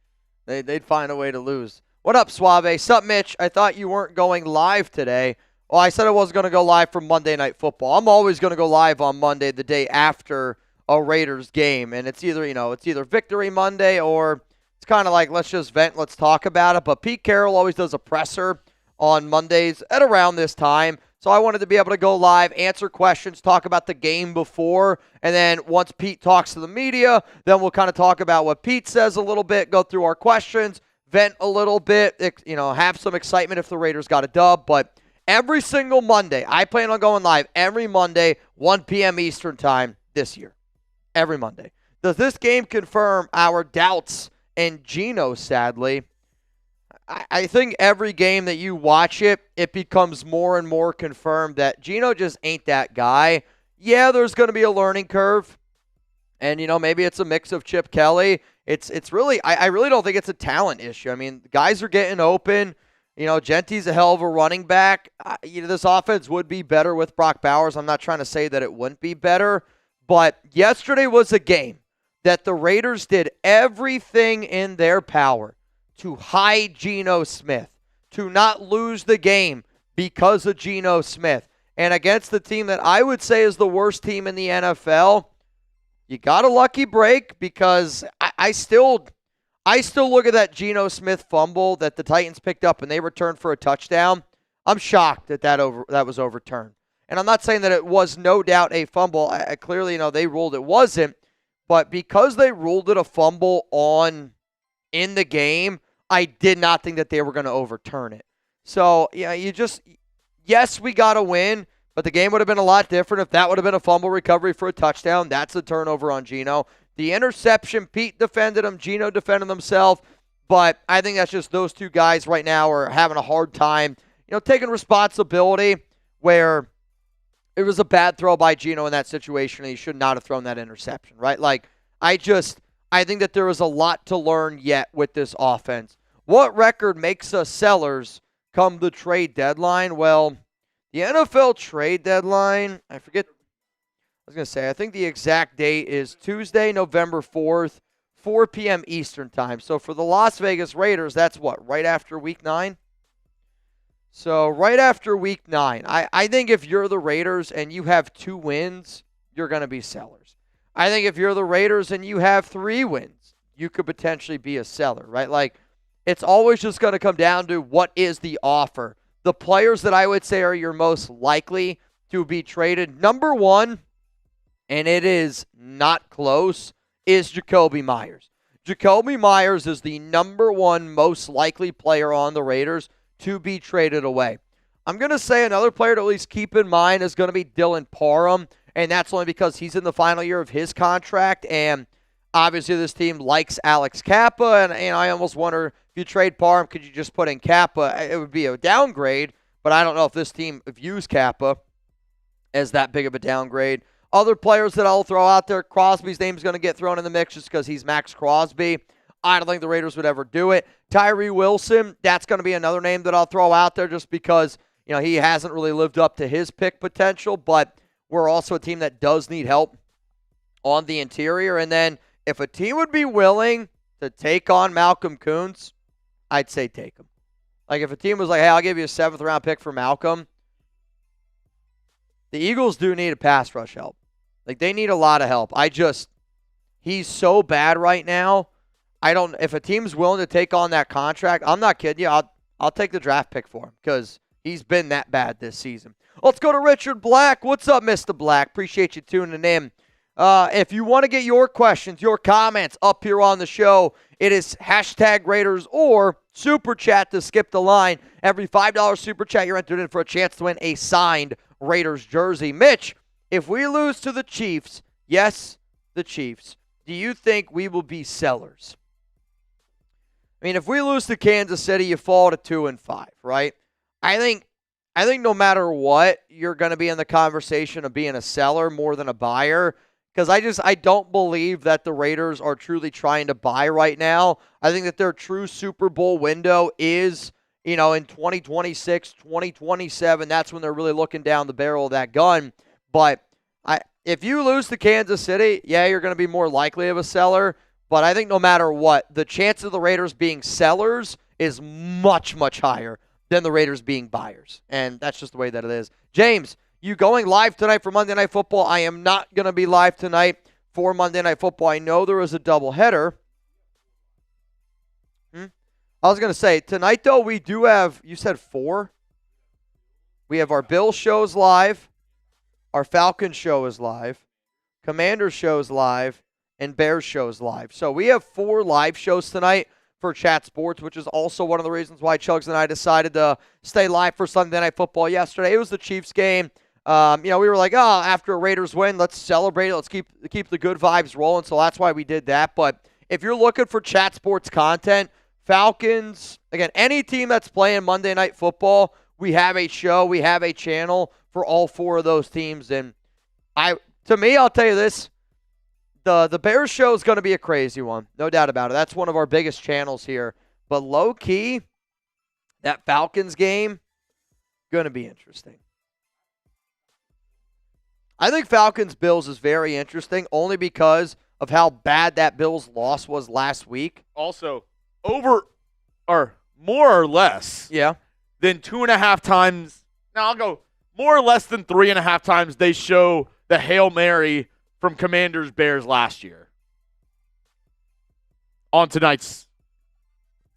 They'd find a way to lose. What up, Suave? Sup, Mitch? I thought you weren't going live today. Well, I said I wasn't going to go live for Monday Night Football. I'm always going to go live on Monday, the day after a Raiders game. And it's either Victory Monday or it's kind of like, let's just vent, let's talk about it. But Pete Carroll always does a presser on Mondays at around this time. So I wanted to be able to go live, answer questions, talk about the game before, and then once Pete talks to the media, then we'll kind of talk about what Pete says a little bit, go through our questions, vent a little bit, have some excitement if the Raiders got a dub. But every single Monday, I plan on going live every Monday, 1 p.m. Eastern time this year. Every Monday. Does this game confirm our doubts in Geno, sadly? I think every game that you watch it becomes more and more confirmed that Geno just ain't that guy. Yeah, there's going to be a learning curve. And, maybe it's a mix of Chip Kelly. It's really, I really don't think it's a talent issue. I mean, guys are getting open. Genty's a hell of a running back. This offense would be better with Brock Bowers. I'm not trying to say that it wouldn't be better. But yesterday was a game that the Raiders did everything in their power to hide Geno Smith, to not lose the game because of Geno Smith. And against the team that I would say is the worst team in the NFL, you got a lucky break because I still look at that Geno Smith fumble that the Titans picked up and they returned for a touchdown. I'm shocked that was overturned. And I'm not saying that it was no doubt a fumble. Clearly, they ruled it wasn't. But because they ruled it a fumble in the game, I did not think that they were going to overturn it. So, yes, we got a win, but the game would have been a lot different if that would have been a fumble recovery for a touchdown. That's the turnover on Geno. The interception, Pete defended him, Geno defended himself, but I think that's just those two guys right now are having a hard time, taking responsibility where it was a bad throw by Geno in that situation, and he should not have thrown that interception, right? I think that there is a lot to learn yet with this offense. What record makes us sellers come the trade deadline? Well, the NFL trade deadline, I think the exact date is Tuesday, November 4th, 4 p.m. Eastern time. So for the Las Vegas Raiders, that's what, right after Week 9? So right after Week 9, I think if you're the Raiders and you have 2 wins, you're going to be sellers. I think if you're the Raiders and you have 3 wins, you could potentially be a seller, right? It's always just going to come down to what is the offer. The players that I would say are your most likely to be traded, number 1, and it is not close, is Jakobi Meyers. Jakobi Meyers is the number 1 most likely player on the Raiders to be traded away. I'm going to say another player to at least keep in mind is going to be Dylan Parham, and that's only because he's in the final year of his contract, and obviously this team likes Alex Kappa, and I almost wonder if you trade Parham, could you just put in Kappa? It would be a downgrade, but I don't know if this team views Kappa as that big of a downgrade. Other players that I'll throw out there, Crosby's name is going to get thrown in the mix just because he's Max Crosby. I don't think the Raiders would ever do it. Tyree Wilson, that's going to be another name that I'll throw out there just because, he hasn't really lived up to his pick potential, but we're also a team that does need help on the interior. And then if a team would be willing to take on Malcolm Kuntz, I'd say take him. If a team was like, hey, I'll give you a 7th-round pick for Malcolm, the Eagles do need a pass rush help. They need a lot of help. He's so bad right now. If a team's willing to take on that contract, I'm not kidding you, I'll take the draft pick for him because he's been that bad this season. Let's go to Richard Black. What's up, Mr. Black? Appreciate you tuning in. If you want to get your questions, your comments up here on the show, it is #Raiders or Super Chat to skip the line. Every $5 Super Chat, you're entered in for a chance to win a signed Raiders jersey. Mitch, if we lose to the Chiefs, yes, the Chiefs, do you think we will be sellers? If we lose to Kansas City, you fall to 2-5, right? I think no matter what, you're going to be in the conversation of being a seller more than a buyer because I don't believe that the Raiders are truly trying to buy right now. I think that their true Super Bowl window is, in 2026, 2027. That's when they're really looking down the barrel of that gun. But If you lose to Kansas City, yeah, you're going to be more likely of a seller. But I think no matter what, the chance of the Raiders being sellers is much, much higher than the Raiders being buyers. And that's just the way that it is. James, you going live tonight for Monday Night Football? I am not going to be live tonight for Monday Night Football. I know there is a doubleheader. I was going to say, tonight, though, we do have, you said 4? We have our Bills shows live. Our Falcons show is live. Commanders show is live. And Bears show is live. So we have 4 live shows tonight for Chat Sports, which is also one of the reasons why Chugs and I decided to stay live for Sunday Night Football yesterday. It was the Chiefs game. We were like, after a Raiders win, let's celebrate it. Let's keep the good vibes rolling. So that's why we did that. But if you're looking for Chat Sports content, Falcons, again, any team that's playing Monday Night Football, we have a show, we have a channel for all 4 of those teams. And I'll tell you this, the Bears show is going to be a crazy one, no doubt about it. That's one of our biggest channels here. But low-key, that Falcons game, going to be interesting. I think Falcons-Bills is very interesting only because of how bad that Bills loss was last week. Also, over or more or less than 2.5 times. Now I'll go more or less than 3.5 times they show the Hail Mary from Commanders Bears last year on tonight's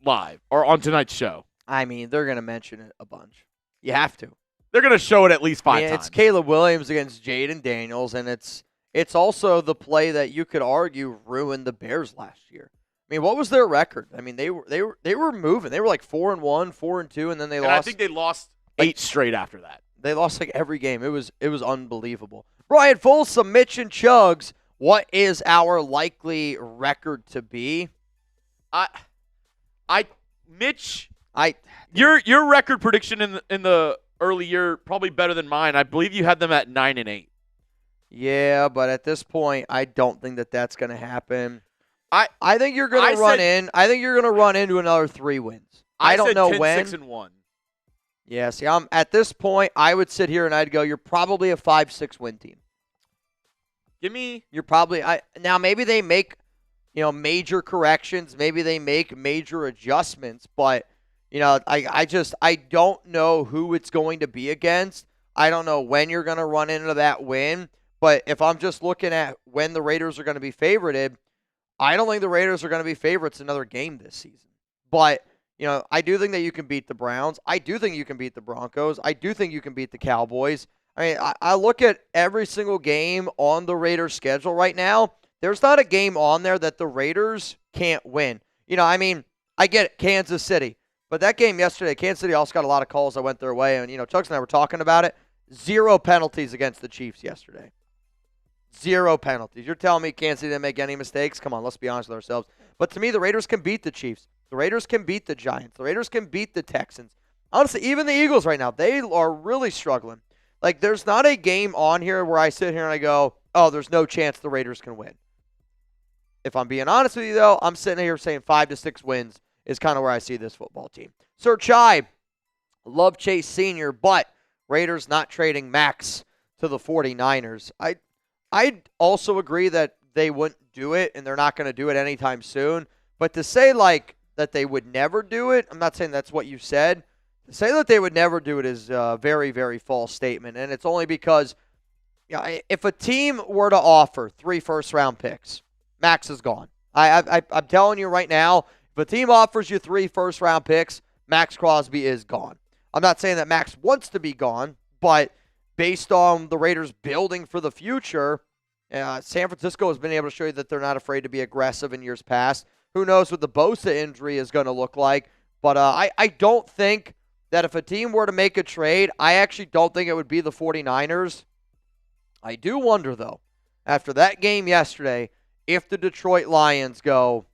live or on tonight's show. I mean, they're going to mention it a bunch. You have to. They're going to show it at least 5 times. It's Caleb Williams against Jaden Daniels, and it's also the play that you could argue ruined the Bears last year. I mean, what was their record? I mean, they were moving. They were like 4-1, 4-2, and then they lost. I think they lost 8 straight after that. They lost like every game. It was unbelievable. Brian, full submission Chugs. What is our likely record to be? Mitch, your record prediction in the early year probably better than mine. I believe you had them at 9-8. Yeah, but at this point, I don't think that's going to happen. I think you're going to run in. I think you're going to run into another 3 wins. I don't know 10, when. 6-1. Yeah, see, at this point, I would sit here and I'd go, you're probably a 5-6 win team. You're probably now maybe they make, major corrections, maybe they make major adjustments, but I don't know who it's going to be against. I don't know when you're going to run into that win, but if I'm just looking at when the Raiders are going to be favorited, I don't think the Raiders are going to be favorites another game this season. But, I do think that you can beat the Browns. I do think you can beat the Broncos. I do think you can beat the Cowboys. I mean, I look at every single game on the Raiders' schedule right now. There's not a game on there that the Raiders can't win. I get it, Kansas City. But that game yesterday, Kansas City also got a lot of calls that went their way. And, Chugs and I were talking about it. 0 penalties against the Chiefs yesterday. 0 penalties. You're telling me Kansas City didn't make any mistakes? Come on, let's be honest with ourselves. But to me, the Raiders can beat the Chiefs. The Raiders can beat the Giants. The Raiders can beat the Texans. Honestly, even the Eagles right now, they are really struggling. Like, there's not a game on here where I sit here and I go, oh, there's no chance the Raiders can win. If I'm being honest with you, though, I'm sitting here saying 5 to 6 wins is kind of where I see this football team. Sir Chai, love Chase Sr., but Raiders not trading Max to the 49ers. I'd also agree that they wouldn't do it, and they're not going to do it anytime soon. But to say, that they would never do it, I'm not saying that's what you said. To say that they would never do it is a very, very false statement, and it's only because if a team were to offer 3 first-round picks, Max is gone. I'm telling you right now, if a team offers you 3 first-round picks, Max Crosby is gone. I'm not saying that Max wants to be gone, but based on the Raiders building for the future, San Francisco has been able to show you that they're not afraid to be aggressive in years past. Who knows what the Bosa injury is going to look like. But I don't think that if a team were to make a trade, I actually don't think it would be the 49ers. I do wonder, though, after that game yesterday, if the Detroit Lions go,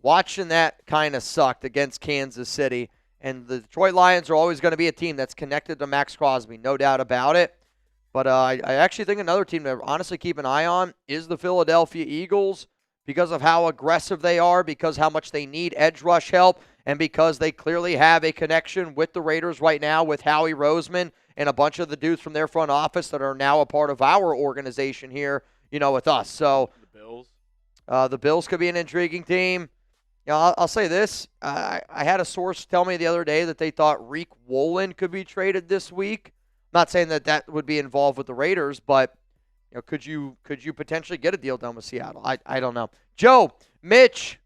watching that kind of sucked against Kansas City. And the Detroit Lions are always going to be a team that's connected to Max Crosby, no doubt about it. But I actually think another team to honestly keep an eye on is the Philadelphia Eagles because of how aggressive they are, because how much they need edge rush help. and because they clearly have a connection with the Raiders right now with Howie Roseman and a bunch of the dudes from their front office that are now a part of our organization here, with us. So The Bills. The Bills could be an intriguing team. I'll say this. I had a source tell me the other day that they thought Reek Woolen could be traded this week. I'm not saying that would be involved with the Raiders, but could you potentially get a deal done with Seattle? I don't know. Joe, Mitch,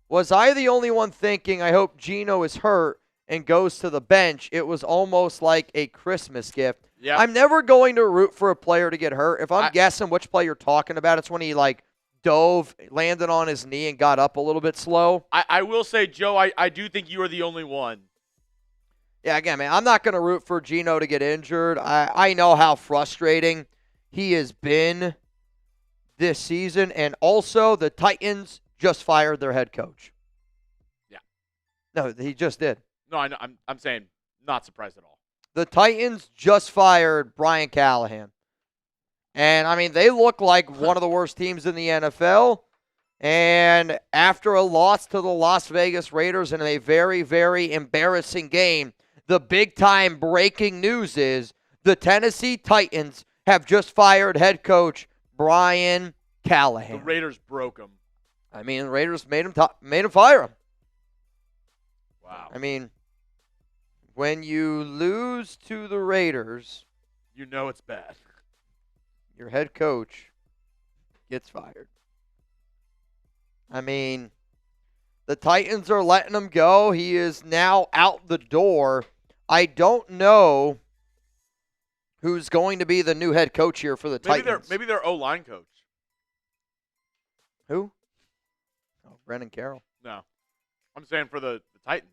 was I the only one thinking I hope Geno is hurt and goes to the bench? It was almost like a Christmas gift. Yep. I'm never going to root for a player to get hurt. If I'm guessing which play you're talking about, it's when he dove, landed on his knee, and got up a little bit slow. I will say, Joe, I do think you are the only one. Yeah, again, man, I'm not going to root for Geno to get injured. I know how frustrating he has been this season, and also the Titans just fired their head coach. Yeah. No, he just did. No, I know. I'm saying not surprised at all. The Titans just fired Brian Callahan. And, they look like one of the worst teams in the NFL. And after a loss to the Las Vegas Raiders in a very, very embarrassing game, the big-time breaking news is the Tennessee Titans have just fired head coach Brian Callahan. The Raiders broke him. The Raiders made him fire him. Wow. When you lose to the Raiders, it's bad. Your head coach gets fired. The Titans are letting him go. He is now out the door. I don't know who's going to be the new head coach here for the Titans. Maybe their O-line coach. Who? Oh, Brendan Carroll. No. I'm saying for the Titans.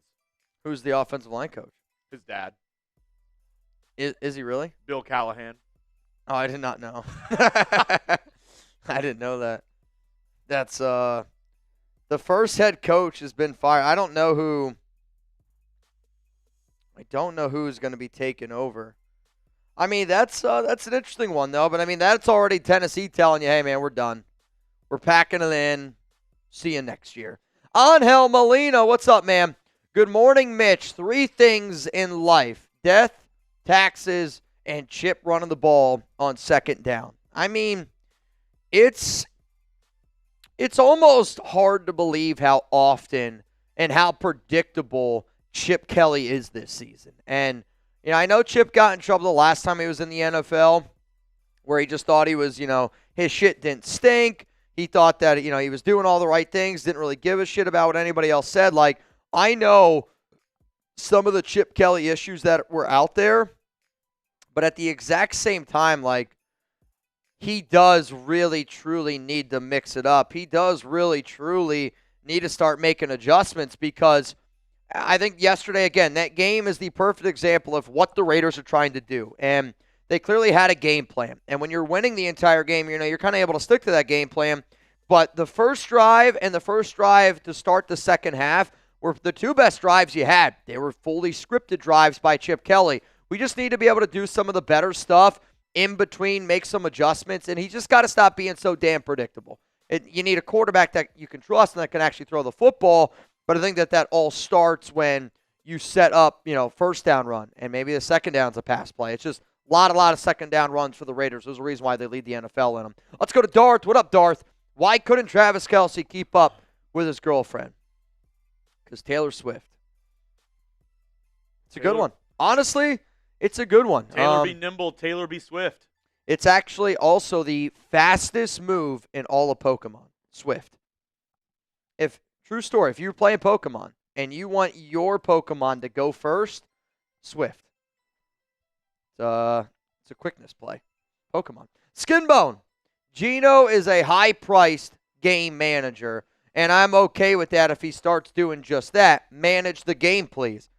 Who's the offensive line coach? His dad. Is he really? Bill Callahan. Oh, I did not know. I didn't know that. That's the first head coach has been fired. I don't know who's going to be taking over. That's an interesting one though, but that's already Tennessee telling you, "Hey man, we're done. We're packing it in. See you next year." Angel Molina, what's up, man? Good morning, Mitch. 3 things in life: death, taxes, and Chip running the ball on second down. It's almost hard to believe how often and how predictable Chip Kelly is this season. And, I know Chip got in trouble the last time he was in the NFL where he just thought he was, his shit didn't stink. He thought that, he was doing all the right things, didn't really give a shit about what anybody else said. I know some of the Chip Kelly issues that were out there, but at the exact same time, he does really, truly need to mix it up. He does really, truly need to start making adjustments because I think yesterday, again, that game is the perfect example of what the Raiders are trying to do. And they clearly had a game plan. And when you're winning the entire game, you're kind of able to stick to that game plan. But the first drive and the first drive to start the second half were the 2 best drives you had. They were fully scripted drives by Chip Kelly. We just need to be able to do some of the better stuff in between, make some adjustments, and he's just got to stop being so damn predictable. You need a quarterback that you can trust and that can actually throw the football, but I think that all starts when you set up, first down run, and maybe the second down's a pass play. It's just a lot of second down runs for the Raiders. There's a reason why they lead the NFL in them. Let's go to Darth. What up, Darth? Why couldn't Travis Kelce keep up with his girlfriend? Because Taylor Swift. It's a good one. Honestly, it's a good one. Taylor be nimble, Taylor be swift. It's actually also the fastest move in all of Pokemon, Swift. True story, if you're playing Pokemon and you want your Pokemon to go first, Swift. It's a quickness play. Pokemon. Skinbone. Geno is a high-priced game manager, and I'm okay with that if he starts doing just that. Manage the game, please.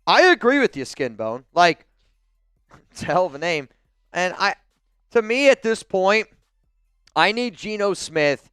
I agree with you, Skinbone. It's a hell of a name. And to me at this point, I need Geno Smith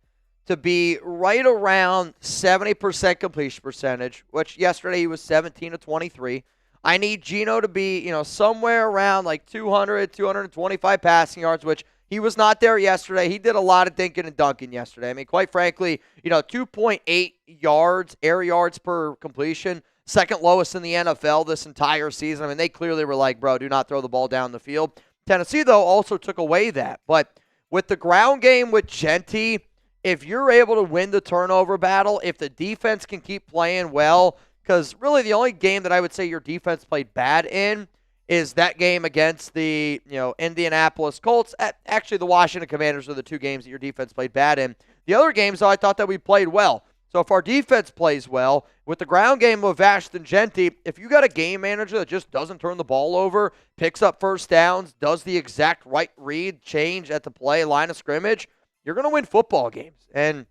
to be right around 70% completion percentage, which yesterday he was 17 of 23. I need Geno to be, somewhere around 200, 225 passing yards, which He was not there yesterday. He did a lot of dinking and dunking yesterday. I mean, quite frankly, 2.8 yards, air yards per completion, second lowest in the NFL this entire season. I mean, they clearly were like, bro, do not throw the ball down the field. Tennessee, though, also took away that. But with the ground game with Genty, if you're able to win the turnover battle, if the defense can keep playing well, because really the only game that I would say your defense played bad in is that game against the Indianapolis Colts. Actually, the Washington Commanders are the two games that your defense played bad in. The other games, though, I thought that we played well. So if our defense plays well, with the ground game of Ashton Genty, if you got a game manager that just doesn't turn the ball over, picks up first downs, does the exact right read, change at the play, line of scrimmage, you're going to win football games. And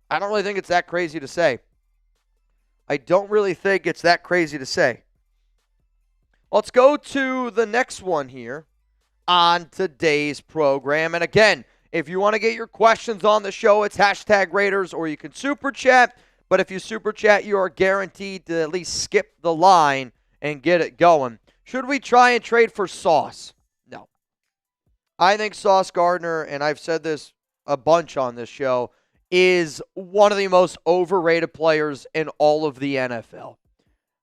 I don't really think it's that crazy to say. Let's go to the next one here on today's program. And again, if you want to get your questions on the show, it's #Raiders, or you can super chat. But if you super chat, you are guaranteed to at least skip the line and get it going. Should we try and trade for Sauce? No. I think Sauce Gardner, and I've said this a bunch on this show, is one of the most overrated players in all of the NFL.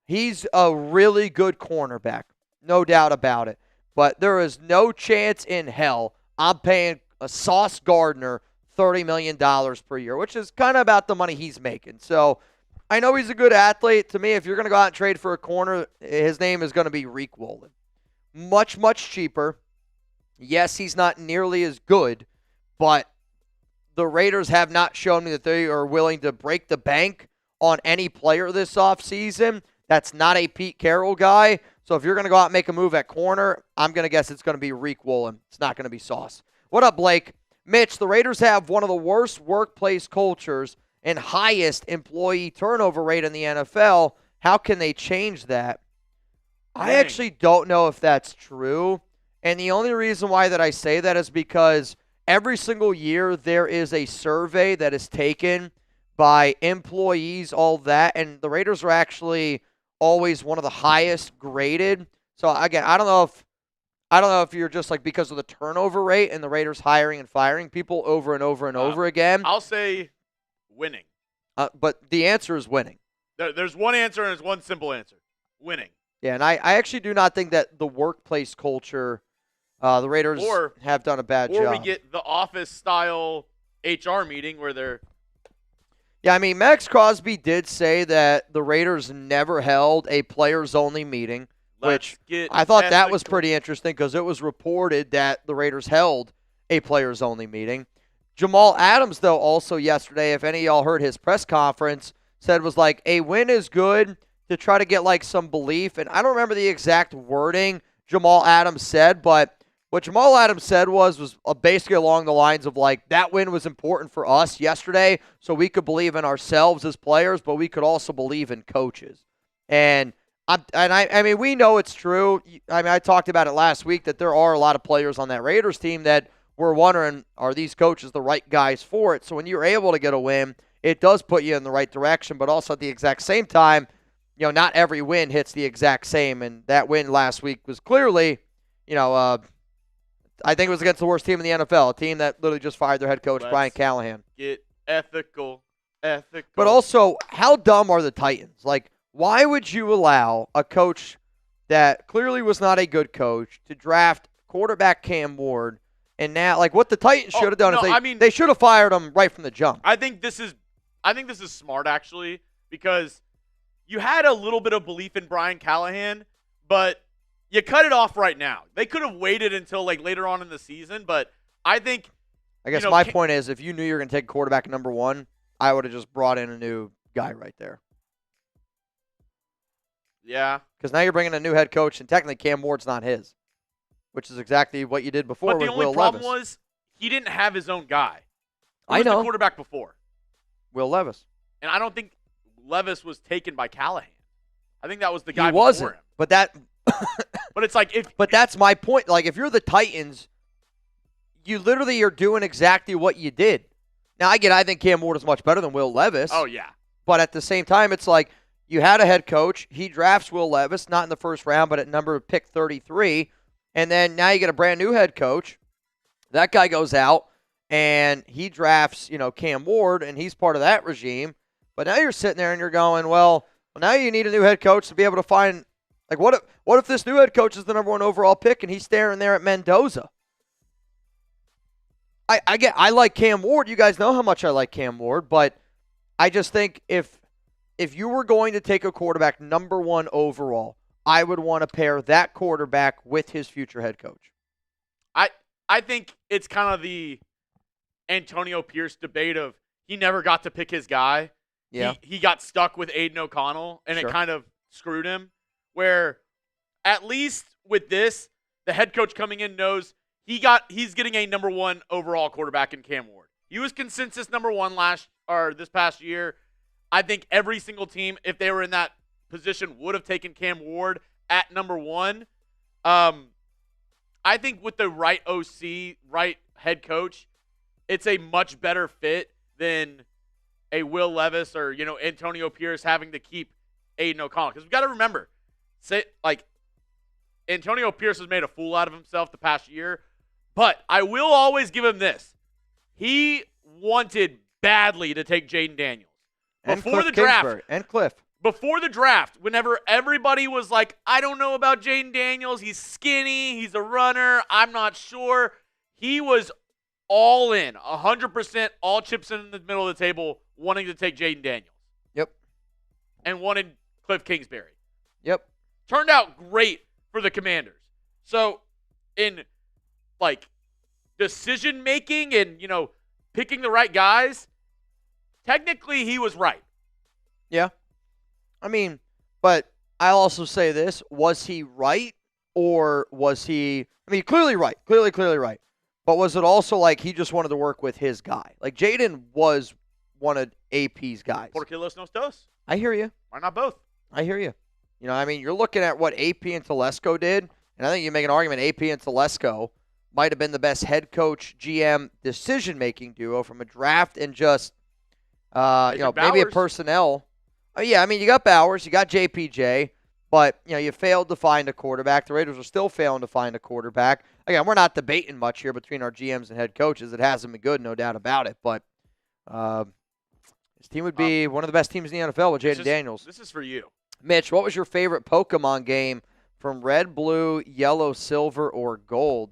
He's a really good cornerback, no doubt about it. But there is no chance in hell I'm paying a Sauce Gardner $30 million per year, which is kind of about the money he's making. So I know he's a good athlete. To me, if you're going to go out and trade for a corner, his name is going to be Reek Woolen. Much, much cheaper. Yes, he's not nearly as good, but the Raiders have not shown me that they are willing to break the bank on any player this offseason. That's not a Pete Carroll guy. So if you're going to go out and make a move at corner, I'm going to guess it's going to be Reek Woolen. It's not going to be Sauce. What up, Blake? Mitch, the Raiders have one of the worst workplace cultures and highest employee turnover rate in the NFL. How can they change that? I actually don't know if that's true. And the only reason why that I say that is because every single year there is a survey that is taken by employees, all that, and the Raiders are actually always one of the highest graded. So again, I don't know if you're just like because of the turnover rate and the Raiders hiring and firing people over and over and over again. I'll say winning. But the answer is winning. There's one answer and it's one simple answer. Winning. Yeah, and I actually do not think that the workplace culture, the Raiders have done a bad job. Or we get the office-style HR meeting where they're... Yeah, I mean, Max Crosby did say that the Raiders never held a players-only meeting, which I thought that was pretty interesting because it was reported that the Raiders held a players-only meeting. Jamal Adams, though, also yesterday, if any of y'all heard his press conference, said was like, a win is good to try to get like some belief. And I don't remember the exact wording Jamal Adams said, but what Jamal Adams said was basically along the lines of like, that win was important for us yesterday so we could believe in ourselves as players, but we could also believe in coaches. And I mean, we know it's true. I mean, I talked about it last week that there are a lot of players on that Raiders team that we're wondering, are these coaches the right guys for it? So when you're able to get a win, it does put you in the right direction, but also at the exact same time, not every win hits the exact same. And that win last week was clearly, I think it was against the worst team in the NFL, a team that literally just fired their head coach, Brian Callahan. Get ethical. But also, how dumb are the Titans? Like, why would you allow a coach that clearly was not a good coach to draft quarterback Cam Ward, and now, like, what the Titans should have done is they should have fired him right from the jump. I think this is smart, actually, because you had a little bit of belief in Brian Callahan, but you cut it off right now. They could have waited until like later on in the season, but I think. I guess my point is, if you knew you were going to take quarterback number one, I would have just brought in a new guy right there. Yeah. Because now you're bringing a new head coach, and technically Cam Ward's not his, which is exactly what you did before with Will Levis. But the only problem was he didn't have his own guy. Who was the quarterback before? Will Levis. And I don't think Levis was taken by Callahan. I think that was the guy he wasn't, before him. But that. But it's like But that's my point. Like, if you're the Titans, you literally are doing exactly what you did. Now, I think Cam Ward is much better than Will Levis. Oh, yeah. But at the same time, it's like you had a head coach. He drafts Will Levis, not in the first round, but at pick 33. And then now you get a brand new head coach. That guy goes out and he drafts, Cam Ward, and he's part of that regime. But now you're sitting there and you're going, well, now you need a new head coach to be able to find, like, what if this new head coach is the number 1 overall pick and he's staring there at Mendoza? I like Cam Ward. You guys know how much I like Cam Ward, but I just think if you were going to take a quarterback number 1 overall, I would want to pair that quarterback with his future head coach. I think it's kind of the Antonio Pierce debate of he never got to pick his guy. Yeah. He got stuck with Aiden O'Connell, and Sure. It kind of screwed him. Where at least with this, the head coach coming in knows he's getting a number 1 overall quarterback in Cam Ward. He was consensus number 1 this past year. I think every single team, if they were in that position, would have taken Cam Ward at number 1. I think with the right OC, right head coach, it's a much better fit than a Will Levis or, Antonio Pierce having to keep Aiden O'Connell. Because we've got to remember, Antonio Pierce has made a fool out of himself the past year, but I will always give him this. He wanted badly to take Jaden Daniels. Before the draft. Kingsbury and Cliff. Before the draft, whenever everybody was like, I don't know about Jaden Daniels. He's skinny. He's a runner. I'm not sure. He was all in, 100%, all chips in the middle of the table, wanting to take Jaden Daniels. Yep. And wanted Cliff Kingsbury. Yep. Turned out great for the Commanders. So, in, decision-making and, picking the right guys, technically he was right. Yeah. I mean, but I'll also say this. Was he right or was he – clearly right. Clearly right. But was it also like he just wanted to work with his guy? Like Jaden was one of AP's guys. Porque los nos dos. I hear you. Why not both? I hear you. You're looking at what AP and Telesco did, and I think you make an argument AP and Telesco might have been the best head coach, GM, decision-making duo from a draft and just, maybe a personnel. You got Bowers, you got JPJ, but, you failed to find a quarterback. The Raiders are still failing to find a quarterback. Again, we're not debating much here between our GMs and head coaches. It hasn't been good, no doubt about it, but this team would be one of the best teams in the NFL with Jaden Daniels. This is for you. Mitch, what was your favorite Pokemon game from red, blue, yellow, silver, or gold?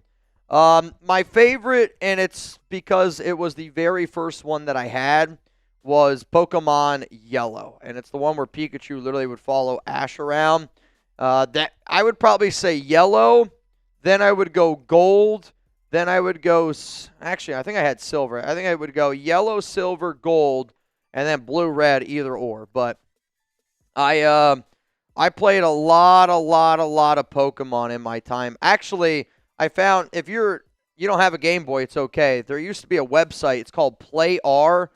My favorite, and it's because it was the very first one that I had, was Pokemon Yellow. And it's the one where Pikachu literally would follow Ash around. That I would probably say yellow, then I would go gold, then I would go, actually, I think I had silver. I think I would go yellow, silver, gold, and then blue, red, either or. But I played a lot of Pokemon in my time. Actually, I found if you don't have a Game Boy, it's okay. There used to be a website. It's called Play R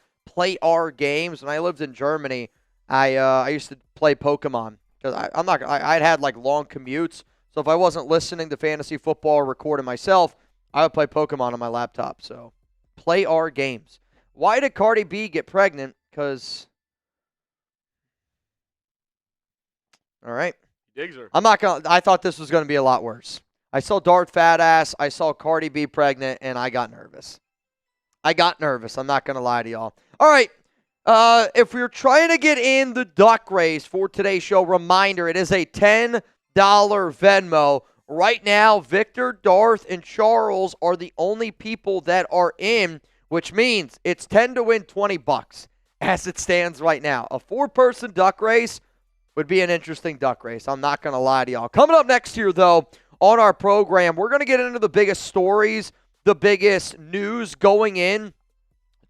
Games. When I lived in Germany, I used to play Pokemon because I'd had long commutes. So if I wasn't listening to fantasy football or recording myself, I would play Pokemon on my laptop. So Play R Games. Why did Cardi B get pregnant? Because all right. Digs her. I thought this was going to be a lot worse. I saw Dart Fat Ass. I saw Cardi B pregnant, and I got nervous. I'm not going to lie to y'all. All right. If you're trying to get in the duck race for today's show, reminder, it is a $10 Venmo. Right now, Victor, Darth, and Charles are the only people that are in, which means it's 10 to win $20 as it stands right now. A 4-person duck race would be an interesting duck race. I'm not going to lie to y'all. Coming up next here, though, on our program, we're going to get into the biggest stories, the biggest news going in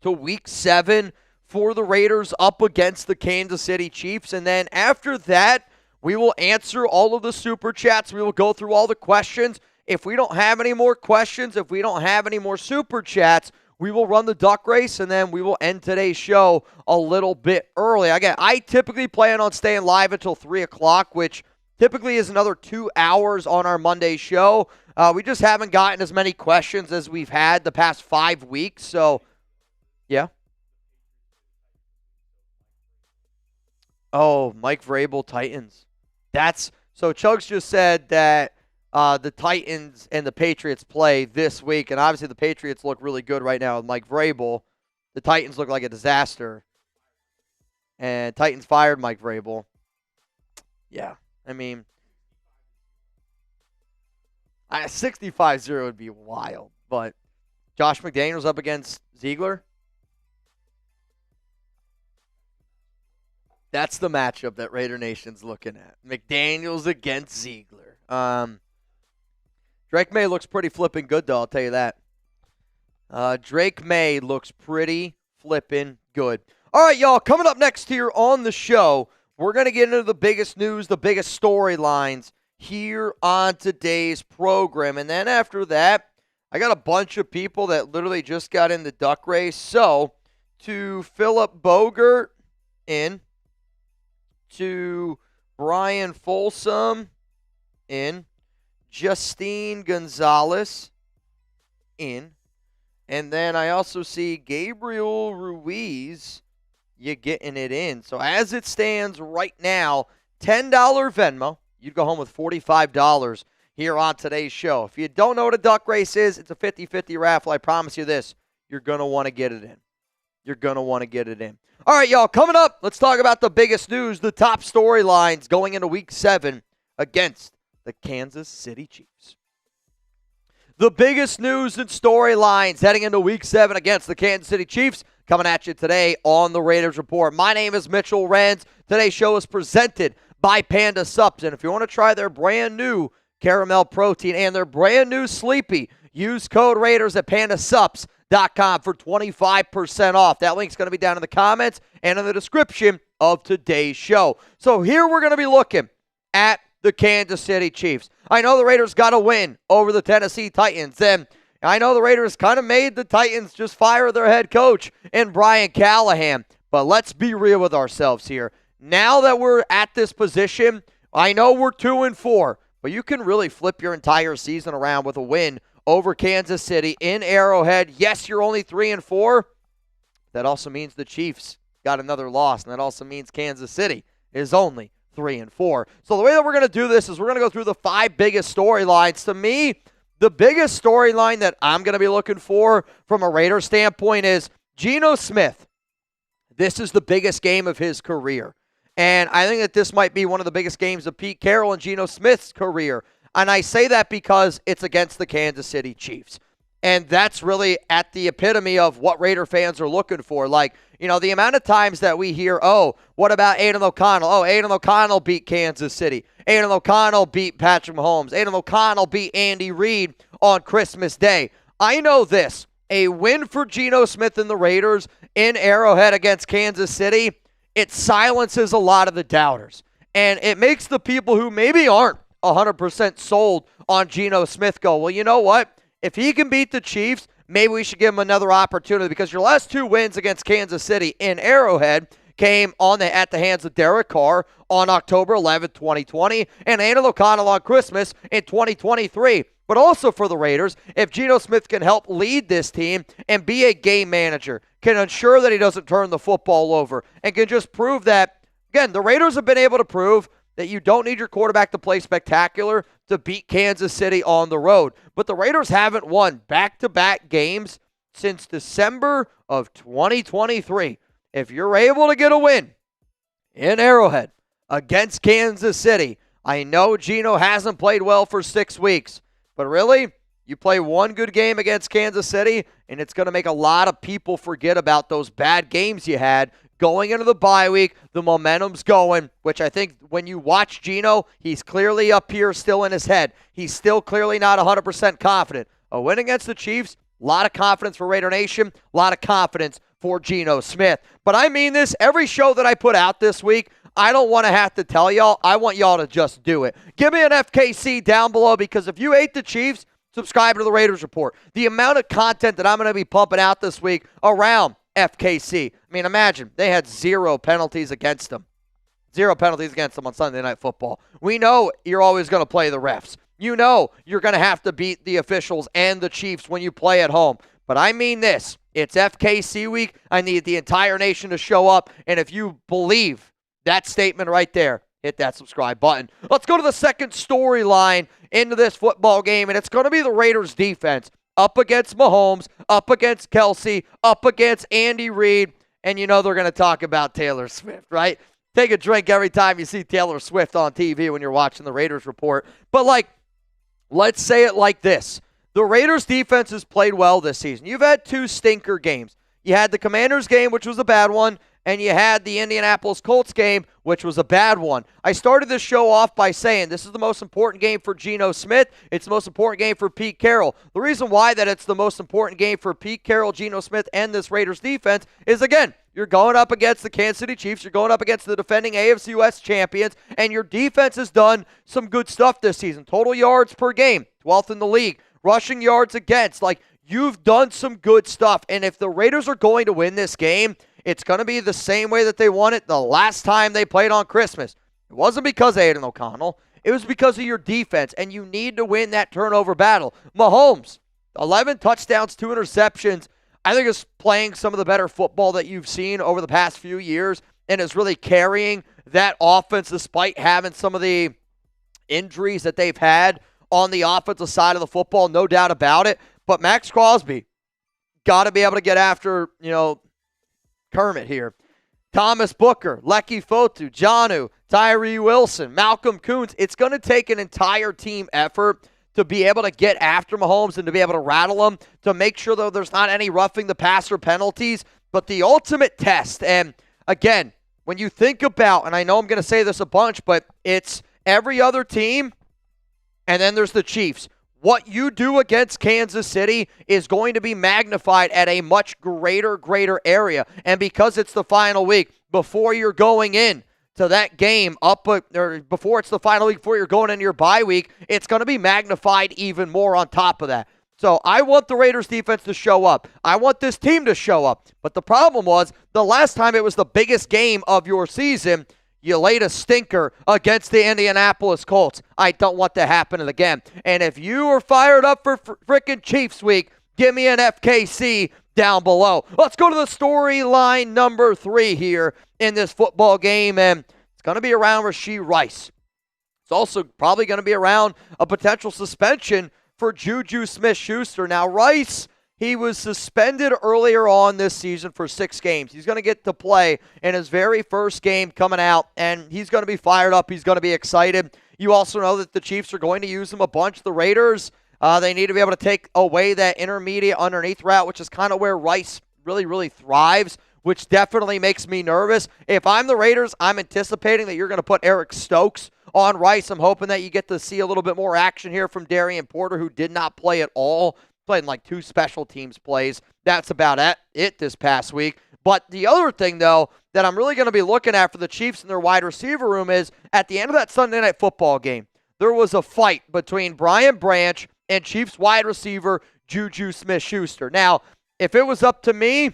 to Week 7 for the Raiders up against the Kansas City Chiefs. And then after that, we will answer all of the Super Chats. We will go through all the questions. If we don't have any more questions, if we don't have any more Super Chats, we will run the duck race, and then we will end today's show a little bit early. Again, I typically plan on staying live until 3 o'clock, which typically is another 2 hours on our Monday show. We just haven't gotten as many questions as we've had the past 5 weeks. So, yeah. Oh, Mike Vrabel, Titans. So Chugs just said that the Titans and the Patriots play this week, and obviously the Patriots look really good right now with Mike Vrabel. The Titans look like a disaster, and Titans fired Mike Vrabel. Yeah, I mean, 65-0 would be wild, but Josh McDaniels up against Ziegler. That's the matchup that Raider Nation's looking at. McDaniels against Ziegler. Drake May looks pretty flipping good, though, I'll tell you that. Drake May looks pretty flipping good. All right, y'all, coming up next here on the show, we're going to get into the biggest news, the biggest storylines here on today's program. And then after that, I got a bunch of people that literally just got in the duck race. So, to Philip Bogert in, to Brian Folsom in, Justine Gonzalez in, and then I also see Gabriel Ruiz, you getting it in. So as it stands right now, $10 Venmo, you'd go home with $45 here on today's show. If you don't know what a duck race is, it's a 50-50 raffle. I promise you this, you're going to want to get it in. You're going to want to get it in. All right, y'all, coming up, let's talk about the biggest news, the top storylines going into Week 7 against the Kansas City Chiefs. The biggest news and storylines heading into Week 7 against the Kansas City Chiefs coming at you today on the Raiders Report. My name is Mitchell Renz. Today's show is presented by Panda Supps. And if you want to try their brand new caramel protein and their brand new Sleepy, use code Raiders at pandasupps.com for 25% off. That link's going to be down in the comments and in the description of today's show. So here we're going to be looking at the Kansas City Chiefs. I know the Raiders got a win over the Tennessee Titans, and I know the Raiders kind of made the Titans just fire their head coach in Brian Callahan, but let's be real with ourselves here. Now that we're at this position, I know we're 2-4, but you can really flip your entire season around with a win over Kansas City in Arrowhead. Yes, you're only 3-4. That also means the Chiefs got another loss, and that also means Kansas City is only 3-4. So the way that we're going to do this is we're going to go through the 5 biggest storylines. To me, the biggest storyline that I'm going to be looking for from a Raider standpoint is Geno Smith. This is the biggest game of his career. And I think that this might be one of the biggest games of Pete Carroll and Geno Smith's career. And I say that because it's against the Kansas City Chiefs. And that's really at the epitome of what Raider fans are looking for. Like, you know, the amount of times that we hear, oh, what about Aiden O'Connell? Oh, Aiden O'Connell beat Kansas City. Aiden O'Connell beat Patrick Mahomes. Aiden O'Connell beat Andy Reid on Christmas Day. I know this. A win for Geno Smith and the Raiders in Arrowhead against Kansas City, it silences a lot of the doubters. And it makes the people who maybe aren't 100% sold on Geno Smith go, well, you know what? If he can beat the Chiefs, maybe we should give him another opportunity, because your last 2 wins against Kansas City in Arrowhead came at the hands of Derek Carr on October 11th, 2020, and Aiden O'Connell on Christmas in 2023. But also for the Raiders, if Geno Smith can help lead this team and be a game manager, can ensure that he doesn't turn the football over, and can just prove that, again, the Raiders have been able to prove that you don't need your quarterback to play spectacular to beat Kansas City on the road. But the Raiders haven't won back-to-back games since December of 2023. If you're able to get a win in Arrowhead against Kansas City, I know Geno hasn't played well for 6 weeks, but really, you play one good game against Kansas City, and it's going to make a lot of people forget about those bad games you had going into the bye week. The momentum's going, which I think when you watch Geno, he's clearly up here still in his head. He's still clearly not 100% confident. A win against the Chiefs, a lot of confidence for Raider Nation, a lot of confidence for Geno Smith. But I mean this, every show that I put out this week, I don't want to have to tell y'all. I want y'all to just do it. Give me an FKC down below, because if you hate the Chiefs, subscribe to the Raiders Report. The amount of content that I'm going to be pumping out this week around FKC. I mean, imagine, they had 0 penalties against them. 0 penalties against them on Sunday Night Football. We know you're always going to play the refs. You know you're going to have to beat the officials and the Chiefs when you play at home. But I mean this. It's FKC week. I need the entire nation to show up. And if you believe that statement right there, hit that subscribe button. Let's go to the second storyline into this football game, and it's going to be the Raiders defense up against Mahomes, up against Kelsey, up against Andy Reid, and you know they're going to talk about Taylor Swift, right? Take a drink every time you see Taylor Swift on TV when you're watching the Raiders report. But, let's say it like this. The Raiders defense has played well this season. You've had 2 stinker games. You had the Commanders game, which was a bad one, and you had the Indianapolis Colts game, which was a bad one. I started this show off by saying this is the most important game for Geno Smith. It's the most important game for Pete Carroll. The reason why that it's the most important game for Pete Carroll, Geno Smith, and this Raiders defense is, again, you're going up against the Kansas City Chiefs. You're going up against the defending AFC West champions, and your defense has done some good stuff this season. Total yards per game, 12th in the league. Rushing yards against. You've done some good stuff, and if the Raiders are going to win this game, it's going to be the same way that they won it the last time they played on Christmas. It wasn't because of Aiden O'Connell. It was because of your defense, and you need to win that turnover battle. Mahomes, 11 touchdowns, 2 interceptions. I think is playing some of the better football that you've seen over the past few years and is really carrying that offense despite having some of the injuries that they've had on the offensive side of the football, no doubt about it. But Max Crosby got to be able to get after, Kermit here. Thomas Booker, Lecky Fotu, Jonnu, Tyree Wilson, Malcolm Koonce. It's going to take an entire team effort to be able to get after Mahomes and to be able to rattle him, to make sure, though, there's not any roughing the passer penalties. But the ultimate test, and again, when you think about, and I know I'm going to say this a bunch, but it's every other team, and then there's the Chiefs. What you do against Kansas City is going to be magnified at a much greater area. And because it's the final week, before you're going in to that game, or before it's the final week, before you're going into your bye week, it's going to be magnified even more on top of that. So I want the Raiders defense to show up. I want this team to show up. But the problem was, the last time it was the biggest game of your season, you laid a stinker against the Indianapolis Colts. I don't want that happening again. And if you are fired up for frickin' Chiefs week, give me an FKC down below. Let's go to the storyline number 3 here in this football game, and it's going to be around Rashee Rice. It's also probably going to be around a potential suspension for Juju Smith-Schuster. Now, Rice, he was suspended earlier on this season for 6 games. He's going to get to play in his very first game coming out, and he's going to be fired up. He's going to be excited. You also know that the Chiefs are going to use him a bunch. The Raiders, they need to be able to take away that intermediate underneath route, which is kind of where Rice really thrives, which definitely makes me nervous. If I'm the Raiders, I'm anticipating that you're going to put Eric Stokes on Rice. I'm hoping that you get to see a little bit more action here from Darian Porter, who did not play at all. Played in like 2 special teams plays. That's about it this past week. But the other thing, though, that I'm really going to be looking at for the Chiefs and their wide receiver room is at the end of that Sunday Night Football game, there was a fight between Brian Branch and Chiefs wide receiver Juju Smith-Schuster. Now, if it was up to me,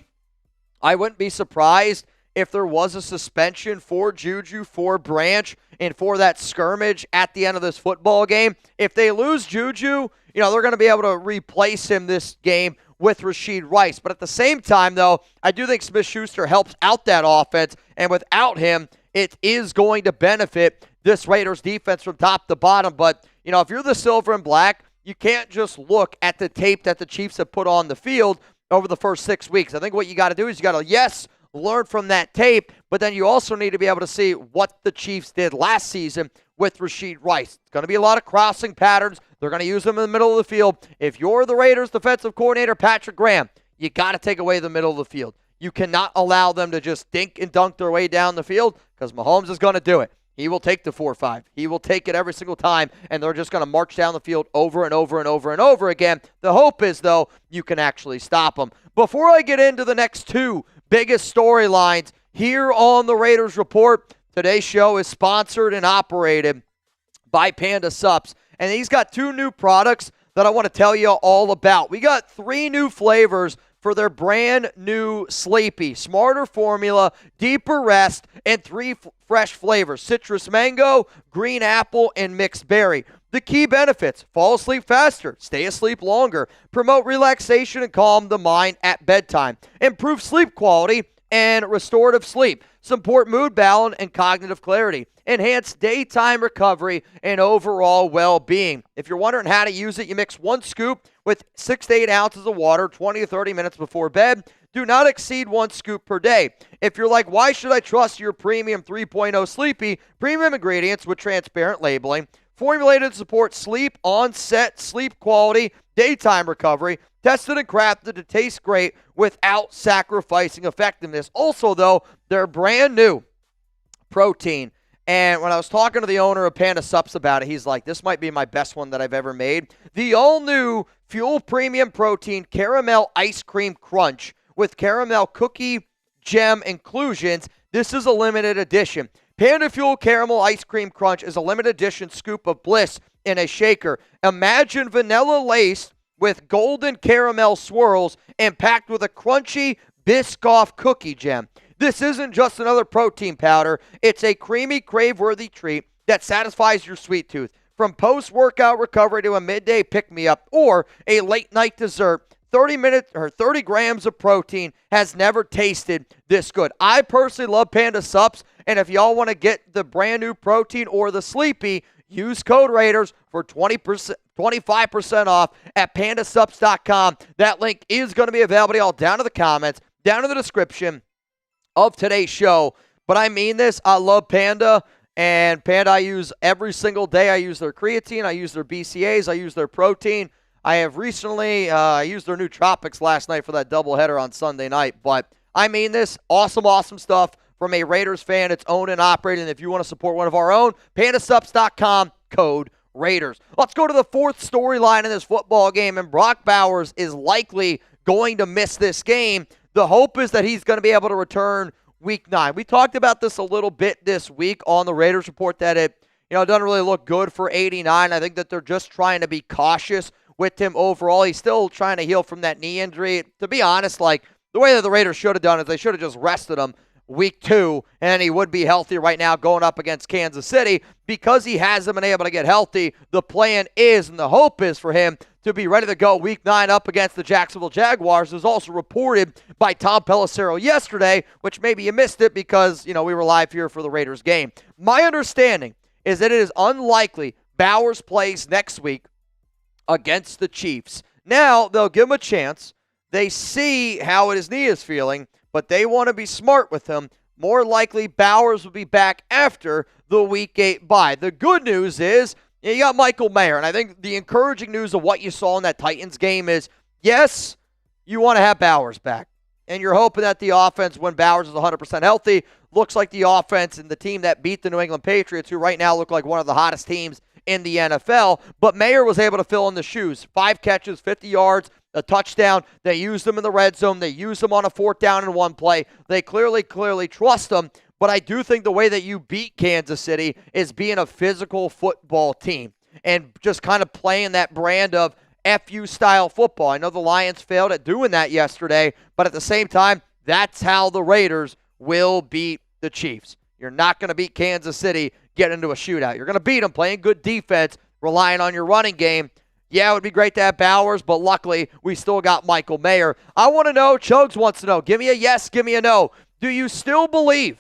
I wouldn't be surprised if there was a suspension for Juju, for Branch, and for that skirmish at the end of this football game. If they lose Juju, they're going to be able to replace him this game with Rashee Rice. But at the same time, though, I do think Smith-Schuster helps out that offense, and without him, it is going to benefit this Raiders defense from top to bottom. But, if you're the silver and black, you can't just look at the tape that the Chiefs have put on the field over the first 6 weeks. I think what you got to do is you got to, learn from that tape, but then you also need to be able to see what the Chiefs did last season with Rashee Rice. It's going to be a lot of crossing patterns. They're going to use them in the middle of the field. If you're the Raiders defensive coordinator, Patrick Graham, you got to take away the middle of the field. You cannot allow them to just dink and dunk their way down the field, because Mahomes is going to do it. He will take the 4-5. He will take it every single time, and they're just going to march down the field over and over again. The hope is, though, you can actually stop them. Before I get into the next 2 biggest storylines here on the Raiders Report, today's show is sponsored and operated by Panda Supps. And he's got 2 new products that I want to tell you all about. We got 3 new flavors for their brand new Sleepy. Smarter formula, deeper rest, and 3 fresh flavors. Citrus mango, green apple, and mixed berry. The key benefits: fall asleep faster, stay asleep longer, promote relaxation and calm the mind at bedtime, improve sleep quality, and restorative sleep, support mood balance and cognitive clarity, enhance daytime recovery and overall well-being. If you're wondering how to use it, you mix 1 scoop with 6 to 8 ounces of water 20 to 30 minutes before bed. Do not exceed 1 scoop per day. If you're like, why should I trust your premium 3.0 Sleepy? Premium ingredients with transparent labeling, formulated to support sleep, onset, sleep quality, daytime recovery, tested and crafted to taste great without sacrificing effectiveness. Also, though, they're brand new protein. And when I was talking to the owner of Panda Supps about it, he's like, this might be my best one that I've ever made. The all-new Fuel Premium Protein Caramel Ice Cream Crunch with caramel cookie gem inclusions. This is a limited edition. Panda Fuel Caramel Ice Cream Crunch is a limited edition scoop of bliss in a shaker. Imagine vanilla laced with golden caramel swirls and packed with a crunchy Biscoff cookie gem. This isn't just another protein powder. It's a creamy, crave-worthy treat that satisfies your sweet tooth. From post-workout recovery to a midday pick-me-up or a late-night dessert, 30 grams of protein has never tasted this good. I personally love Panda Supps, and if y'all want to get the brand new protein or the Sleepy, use code Raiders for 25% off at pandasupps.com. That link is going to be available to y'all down in the comments, down in the description of today's show. But I mean this. I love Panda, and Panda I use every single day. I use their creatine. I use their BCAAs. I use their protein. I have recently used their new Tropics last night for that doubleheader on Sunday night. But I mean this. Awesome, awesome stuff from a Raiders fan. It's owned and operated. And if you want to support one of our own, pandasupps.com, code Raiders. Let's go to the 4th storyline in this football game. And Brock Bowers is likely going to miss this game. The hope is that he's going to be able to return week 9. We talked about this a little bit this week on the Raiders Report that it doesn't really look good for 89. I think that they're just trying to be cautious with him overall. He's still trying to heal from that knee injury. To be honest, like the way that the Raiders should have done is they should have just rested him week 2, and he would be healthy right now going up against Kansas City. Because he hasn't been able to get healthy, the plan is and the hope is for him to be ready to go week 9 up against the Jacksonville Jaguars. It was also reported by Tom Pelissero yesterday, which maybe you missed it because, we were live here for the Raiders game. My understanding is that it is unlikely Bowers plays next week against the Chiefs. Now, they'll give him a chance. They see how his knee is feeling, but they want to be smart with him. More likely, Bowers will be back after the Week 8 bye. The good news is you got Michael Mayer, and I think the encouraging news of what you saw in that Titans game is, yes, you want to have Bowers back, and you're hoping that the offense, when Bowers is 100% healthy, looks like the offense and the team that beat the New England Patriots, who right now look like one of the hottest teams in the NFL. But Mayer was able to fill in the shoes. 5 catches, 50 yards, a touchdown. They used him in the red zone. They used him on a 4th down and 1 play. They clearly trust him. But I do think the way that you beat Kansas City is being a physical football team and just kind of playing that brand of FU style football. I know the Lions failed at doing that yesterday, but at the same time, that's how the Raiders will beat the Chiefs. You're not going to beat Kansas City getting into a shootout. You're going to beat them playing good defense, relying on your running game. Yeah, it would be great to have Bowers, but luckily we still got Michael Mayer. I want to know, Chugs wants to know, give me a yes, give me a no. Do you still believe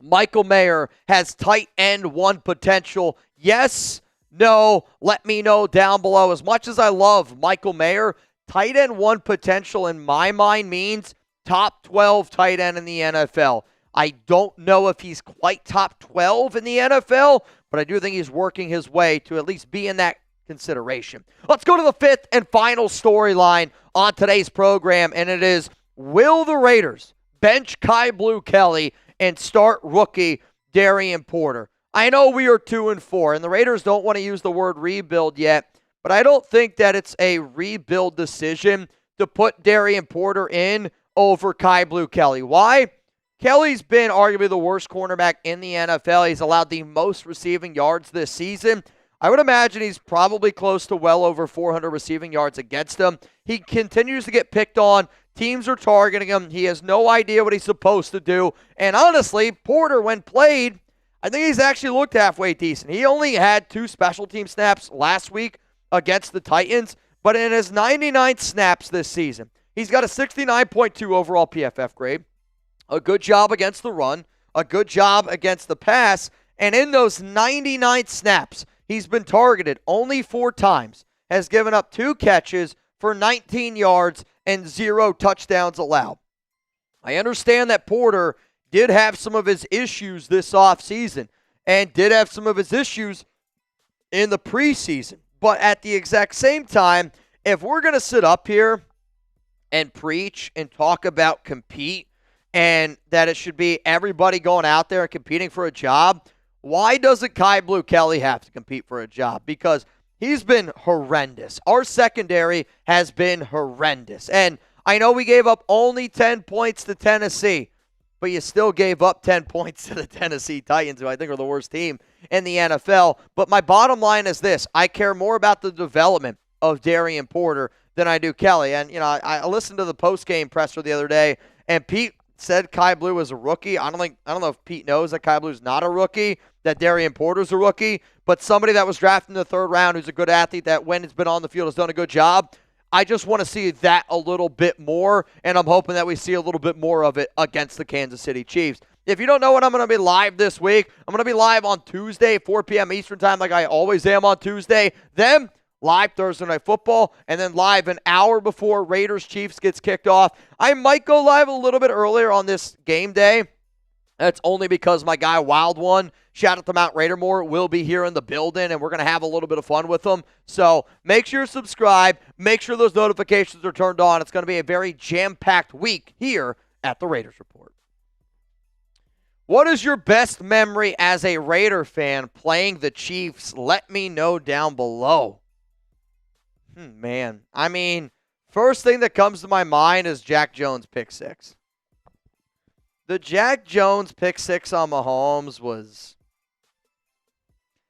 Michael Mayer has tight end 1 potential? Yes, no, let me know down below. As much as I love Michael Mayer, tight end 1 potential in my mind means top 12 tight end in the NFL. I don't know if he's quite top 12 in the NFL, but I do think he's working his way to at least be in that consideration. Let's go to the 5th and final storyline on today's program, and it is, will the Raiders bench Kai Blue Kelly and start rookie Darian Porter? I know we are 2-4, and the Raiders don't want to use the word rebuild yet, but I don't think that it's a rebuild decision to put Darian Porter in over Kai Blue Kelly. Why? Kelly's been arguably the worst cornerback in the NFL. He's allowed the most receiving yards this season. I would imagine he's probably close to well over 400 receiving yards against him. He continues to get picked on. Teams are targeting him. He has no idea what he's supposed to do. And honestly, Porter, when played, I think he's actually looked halfway decent. He only had 2 special team snaps last week against the Titans, but in his 99 snaps this season, he's got a 69.2 overall PFF grade. a good job against the run, a good job against the pass, and in those 99 snaps, he's been targeted only 4 times, has given up 2 catches for 19 yards and 0 touchdowns allowed. I understand that Porter did have some of his issues this offseason and did have some of his issues in the preseason. But at the exact same time, if we're going to sit up here and preach and talk about compete and that it should be everybody going out there and competing for a job, why doesn't Kai Blue Kelly have to compete for a job? Because he's been horrendous. Our secondary has been horrendous. And I know we gave up only 10 points to Tennessee, but you still gave up 10 points to the Tennessee Titans, who I think are the worst team in the NFL. But my bottom line is this. I care more about the development of Darian Porter than I do Kelly. And, I listened to the post-game presser the other day, and Pete said Kai Blue was a rookie. I don't know if Pete knows that Kai Blue's not a rookie, that Darian Porter's a rookie, but somebody that was drafted in the 3rd round who's a good athlete that when it's been on the field has done a good job. I just want to see that a little bit more, and I'm hoping that we see a little bit more of it against the Kansas City Chiefs. If you don't know when I'm going to be live this week, I'm going to be live on Tuesday, 4 p.m. Eastern Time, like I always am on Tuesday. Then live Thursday Night Football, and then live an hour before Raiders-Chiefs gets kicked off. I might go live a little bit earlier on this game day. That's only because my guy Wild One, shout out to Mount Raidermore, will be here in the building, and we're going to have a little bit of fun with them. So make sure you subscribe. Make sure those notifications are turned on. It's going to be a very jam-packed week here at the Raiders Report. What is your best memory as a Raider fan playing the Chiefs? Let me know down below. Man, first thing that comes to my mind is Jack Jones' pick 6. The Jack Jones pick 6 on Mahomes was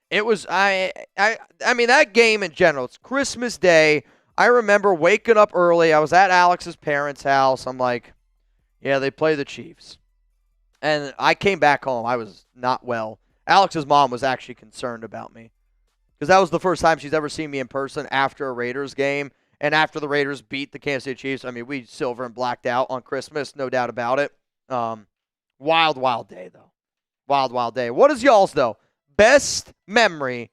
that game in general. It's Christmas Day. I remember waking up early. I was at Alex's parents' house. I'm like, yeah, they play the Chiefs. And I came back home. I was not well. Alex's mom was actually concerned about me because that was the first time she's ever seen me in person after a Raiders game and after the Raiders beat the Kansas City Chiefs. We silver and blacked out on Christmas, no doubt about it. Wild day, though. Wild day. What is y'all's, though? Best memory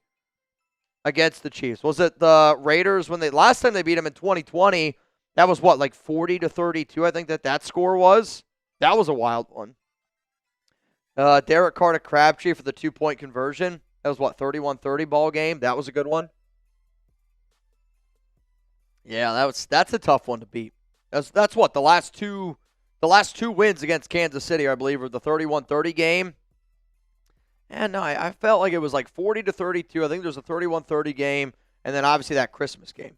against the Chiefs? Was it the Raiders when last time they beat them in 2020? That was what, like 40-32? I think that score was. That was a wild one. Derek Carr to Crabtree for the 2-point conversion. That was what, 31-30 ball game? That was a good one. Yeah, that's a tough one to beat. That's what the last two wins against Kansas City, I believe, were the 31-30 game. And no, I felt like it was like 40-32. I think there's a 31-30 game, and then obviously that Christmas game.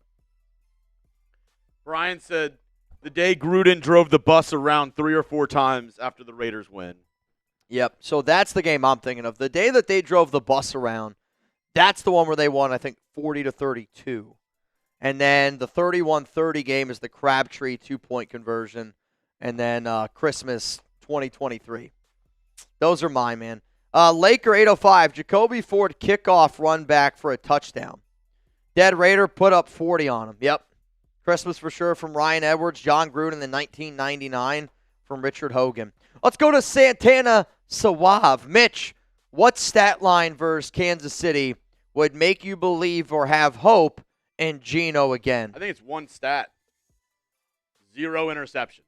Brian said the day Gruden drove the bus around 3 or 4 times after the Raiders win. Yep, so that's the game I'm thinking of. The day that they drove the bus around, that's the one where they won, I think, 40-32. And then the 31-30 game is the Crabtree 2-point conversion. And then Christmas 2023. Those are mine, man. Laker 805, Jacoby Ford kickoff run back for a touchdown. Dead Raider put up 40 on him. Yep. Christmas for sure from Ryan Edwards. John Gruden in 1999 from Richard Hogan. Let's go to Santana Suave. Mitch, what stat line versus Kansas City would make you believe or have hope in Geno again? I think it's one stat. 0 interceptions.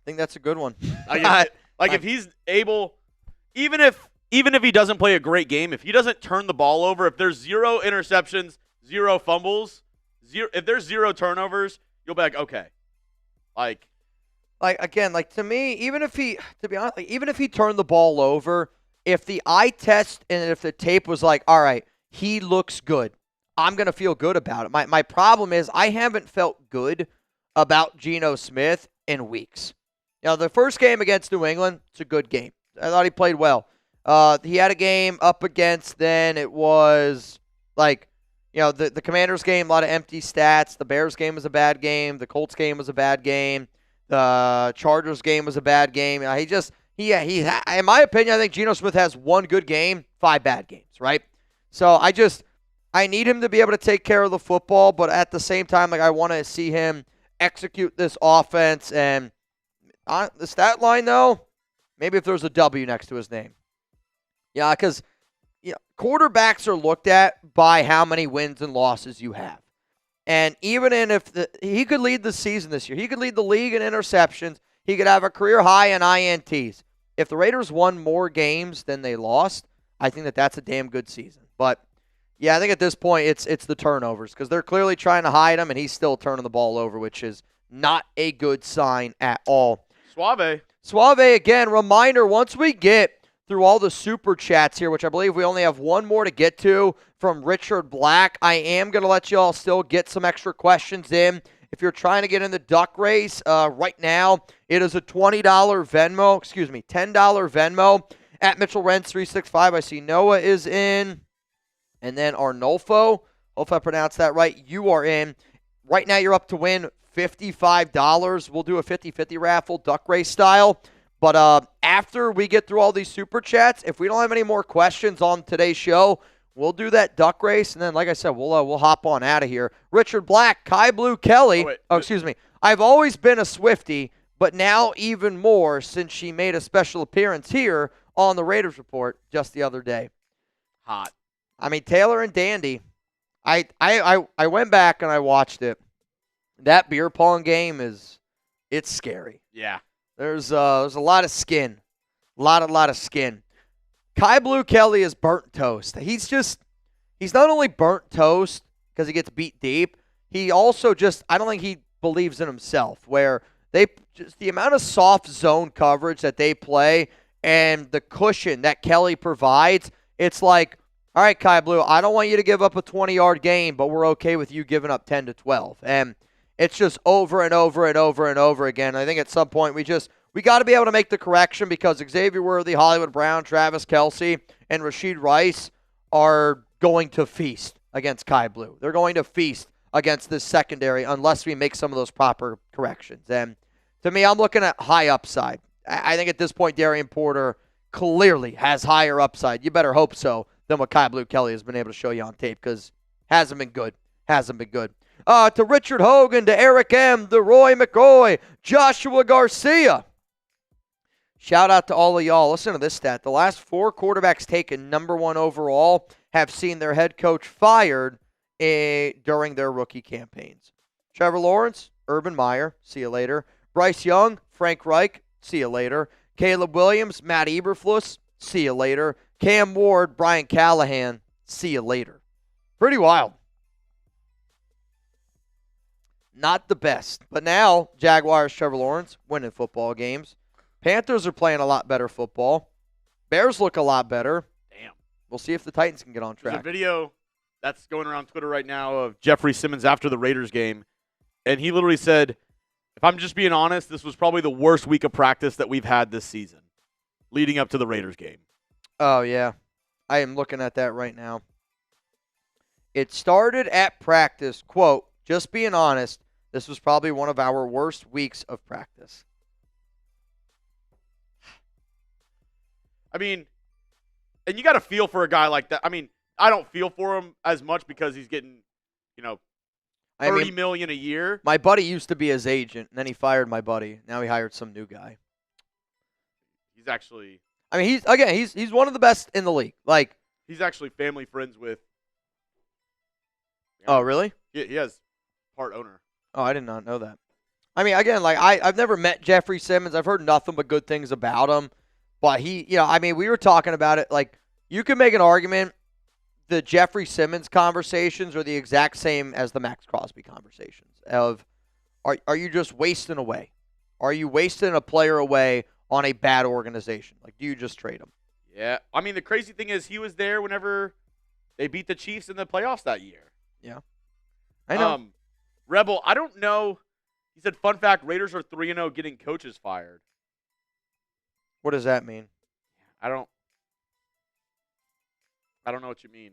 I think that's a good one. If he's able, even if he doesn't play a great game, if he doesn't turn the ball over, if there's 0 interceptions, 0 fumbles, if there's 0 turnovers, you'll be like, okay. To me, even if he turned the ball over, if the eye test and if the tape was like, all right, he looks good, I'm going to feel good about it. My problem is I haven't felt good about Geno Smith in weeks. The first game against New England, it's a good game. I thought he played well. He had a game up against, then it was the Commanders game, a lot of empty stats. The Bears game was a bad game. The Colts game was a bad game. The Chargers game was a bad game. In my opinion, I think Geno Smith has 1 good game, 5 bad games, right? So I need him to be able to take care of the football, but at the same time, I want to see him execute this offense. And the stat line, though, maybe if there's a W next to his name. Yeah, because quarterbacks are looked at by how many wins and losses you have. And even he could lead the season this year, he could lead the league in interceptions, he could have a career high in INTs. If the Raiders won more games than they lost, I think that's a damn good season. But yeah, I think at this point it's the turnovers because they're clearly trying to hide him, and he's still turning the ball over, which is not a good sign at all. Suave again. Reminder: once we get through all the super chats here, which I believe we only have one more to get to from Richard Black, I am going to let you all still get some extra questions in. If you're trying to get in the duck race right now, it is a $10 Venmo at Mitchell Rents 365. I see Noah is in, and then Arnolfo. Hope I pronounced that right. You are in. Right now, you're up to win $55. We'll do a 50-50 raffle, duck race style. But after we get through all these super chats, if we don't have any more questions on today's show, we'll do that duck race. And then, like I said, we'll hop on out of here. Richard Black, Kai Blue Kelly. Excuse me. I've always been a Swiftie, but now even more since she made a special appearance here on the Raiders Report just the other day. Hot. I mean, Taylor and Dandy. I went back and I watched it. That beer pong game it's scary. Yeah. There's a lot of skin. A lot of skin. Kai Blue Kelly is burnt toast. He's not only burnt toast because he gets beat deep, he also I don't think he believes in himself, where the amount of soft zone coverage that they play and the cushion that Kelly provides, it's like, all right, Kai Blue, I don't want you to give up a 20-yard gain, but we're okay with you giving up 10 to 12. And it's just over and over and over and over again. I think at some point we got to be able to make the correction because Xavier Worthy, Hollywood Brown, Travis Kelce, and Rashid Rice are going to feast against Kai Blue. They're going to feast against this secondary unless we make some of those proper corrections. And to me, I'm looking at high upside. I think at this point, Darian Porter clearly has higher upside. You better hope so than what Kai Blue Kelly has been able to show you on tape because hasn't been good. To Richard Hogan, to Eric M., to Roy McCoy, Joshua Garcia. Shout out to all of y'all. Listen to this stat. The last 4 quarterbacks taken number 1 overall have seen their head coach fired during their rookie campaigns. Trevor Lawrence, Urban Meyer, see you later. Bryce Young, Frank Reich, see you later. Caleb Williams, Matt Eberflus, see you later. Cam Ward, Brian Callahan, see you later. Pretty wild. Not the best. But now, Jaguars, Trevor Lawrence, winning football games. Panthers are playing a lot better football. Bears look a lot better. Damn. We'll see if the Titans can get on track. There's a video that's going around Twitter right now of Jeffrey Simmons after the Raiders game, and he literally said, if I'm just being honest, this was probably the worst week of practice that we've had this season leading up to the Raiders game. Oh, yeah. I am looking at that right now. It started at practice, quote, just being honest, this was probably one of our worst weeks of practice. I mean, and you got to feel for a guy like that. I mean, I don't feel for him as much because he's getting, $30 million a year. My buddy used to be his agent, and then he fired my buddy. Now he hired some new guy. He's actually. I mean, he's one of the best in the league. Like, he's actually family friends with. Oh, really? He has part owner. Oh, I did not know that. I mean, again, like I've never met Jeffrey Simmons. I've heard nothing but good things about him. But we were talking about it. Like, you can make an argument the Jeffrey Simmons conversations are the exact same as the Max Crosby conversations of, are you just wasting away? Are you wasting a player away on a bad organization? Like, do you just trade him? Yeah. I mean, the crazy thing is he was there whenever they beat the Chiefs in the playoffs that year. Yeah. I know. Rebel, I don't know. He said, fun fact, Raiders are 3-0 getting coaches fired. What does that mean? I don't know what you mean.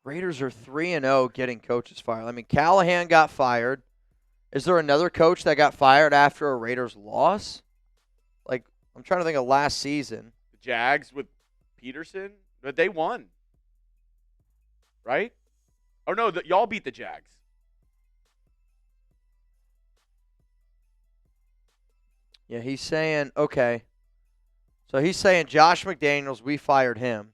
Raiders are 3-0 getting coaches fired. I mean, Callahan got fired. Is there another coach that got fired after a Raiders loss? Like, I'm trying to think of last season. The Jags with Peterson? But they won. Right? Oh, no, y'all beat the Jags. Yeah, he's saying, okay. So he's saying Josh McDaniels, we fired him.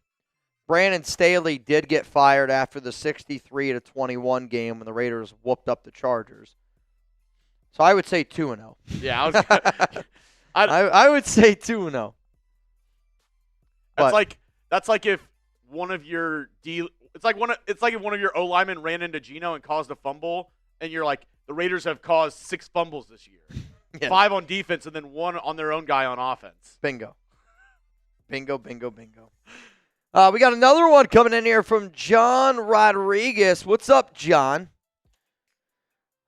Brandon Staley did get fired after the 63-21 game when the Raiders whooped up the Chargers. So I would say 2-0. Yeah, I would say 2-0. That's like if one of your it's like if one of your O linemen ran into Geno and caused a fumble, and you're like, the Raiders have caused 6 fumbles this year, yeah. 5 on defense, and then 1 on their own guy on offense. Bingo. Bingo, bingo, bingo. We got another one coming in here from John Rodriguez. What's up, John?